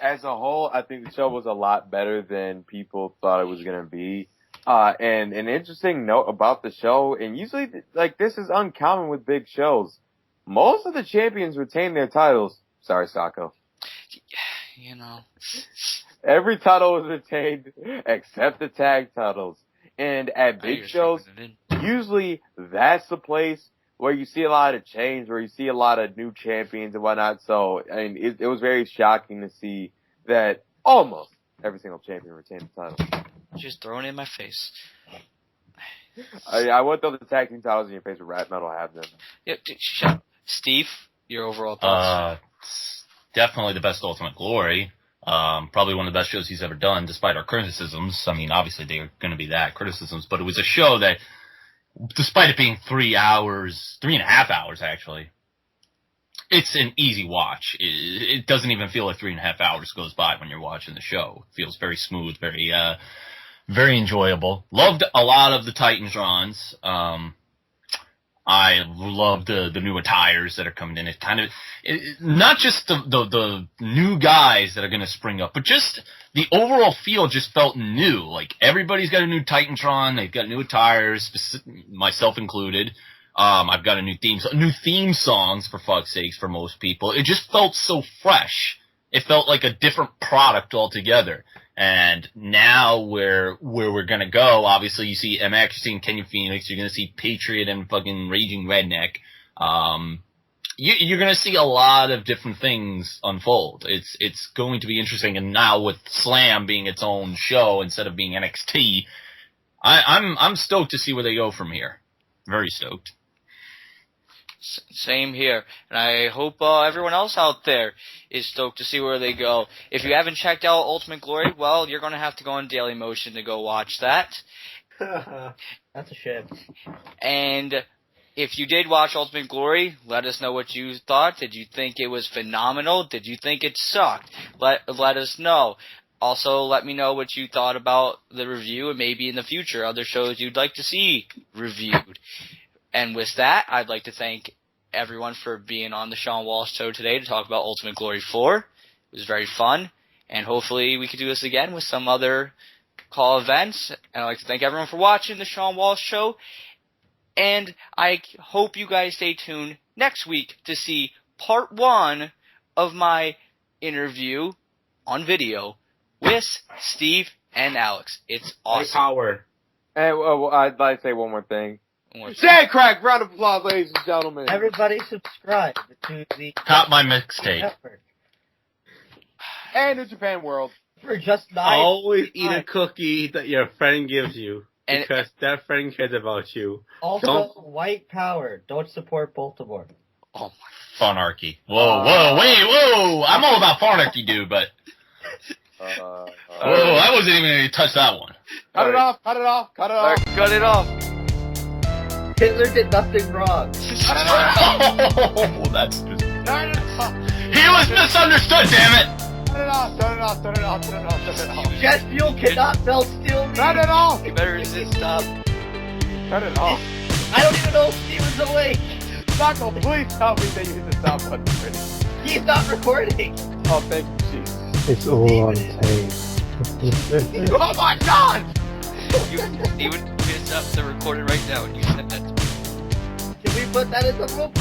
as a whole, I think the show was a lot better than people thought it was going to be. And an interesting note about the show, and usually, this is uncommon with big shows. Most of the champions retain their titles. Sorry, Sacco. Every title was retained except the tag titles. And at big shows, usually that's the place where you see a lot of change, where you see a lot of new champions and whatnot. So, it was very shocking to see that almost every single champion retained the title. Just throwing it in my face. I would throw the tag team titles in your face with rap metal. I have them. Yeah, shut up. Steve, your overall thoughts? Definitely the best Ultimate Glory. Probably one of the best shows he's ever done, despite our criticisms. I mean, obviously they're going to be that criticisms, but it was a show that, despite it being 3 hours, 3.5 hours actually, it's an easy watch. It doesn't even feel like 3.5 hours goes by when you're watching the show. It feels very smooth, very enjoyable. Loved a lot of the Titantons. I love the new attires that are coming in. Not just the new guys that are going to spring up, but just the overall feel just felt new. Like everybody's got a new Titantron, they've got new attires, myself included. I've got new theme songs for fuck's sakes for most people. It just felt so fresh. It felt like a different product altogether. And now where we're gonna go, obviously you see MX, you're seeing Kenny Phoenix, you're gonna see Patriot and fucking Raging Redneck. You're gonna see a lot of different things unfold. It's going to be interesting, and now with Slam being its own show instead of being NXT, I'm stoked to see where they go from here. Very stoked. Same here, and I hope everyone else out there is stoked to see where they go. If you haven't checked out Ultimate Glory, well, you're going to have to go on Daily Motion to go watch that. That's a shame. And if you did watch Ultimate Glory, let us know what you thought. Did you think it was phenomenal? Did you think it sucked? Let us know. Also, let me know what you thought about the review and maybe in the future other shows you'd like to see reviewed. And with that, I'd like to thank everyone for being on the Shawn Walsh Show today to talk about Ultimate Glory 4. It was very fun, and hopefully we could do this again with some other call events. And I'd like to thank everyone for watching the Shawn Walsh Show, and I hope you guys stay tuned next week to see part 1 of my interview on video with Steve and Alex. It's awesome. Power. And I'd like to say one more thing. J-Crack, round of applause, ladies and gentlemen. Everybody subscribe to the Cop my mixtape. effort. And New Japan World. For just 9. Always eat a cookie that your friend gives you. And- Because that friend cares about you. Also, white power. Don't support Baltimore. Oh Funarchy. Whoa, I'm all about Funarchy, dude, but whoa, I wasn't even going to touch that one. Cut it off. cut it off. Hitler did nothing wrong. Oh, that's just... He was misunderstood, damn it! Turn it off. Jet fuel cannot melt steel. Turn it off. You better stop. Turn it off. I don't even know if Steven's awake. Taco, please tell me that you hit the stop button already. He's not recording. Oh, thank you, Jesus. It's all on tape. Oh my God! You would stop the recording right now and you said that to me. Can we put that in the book?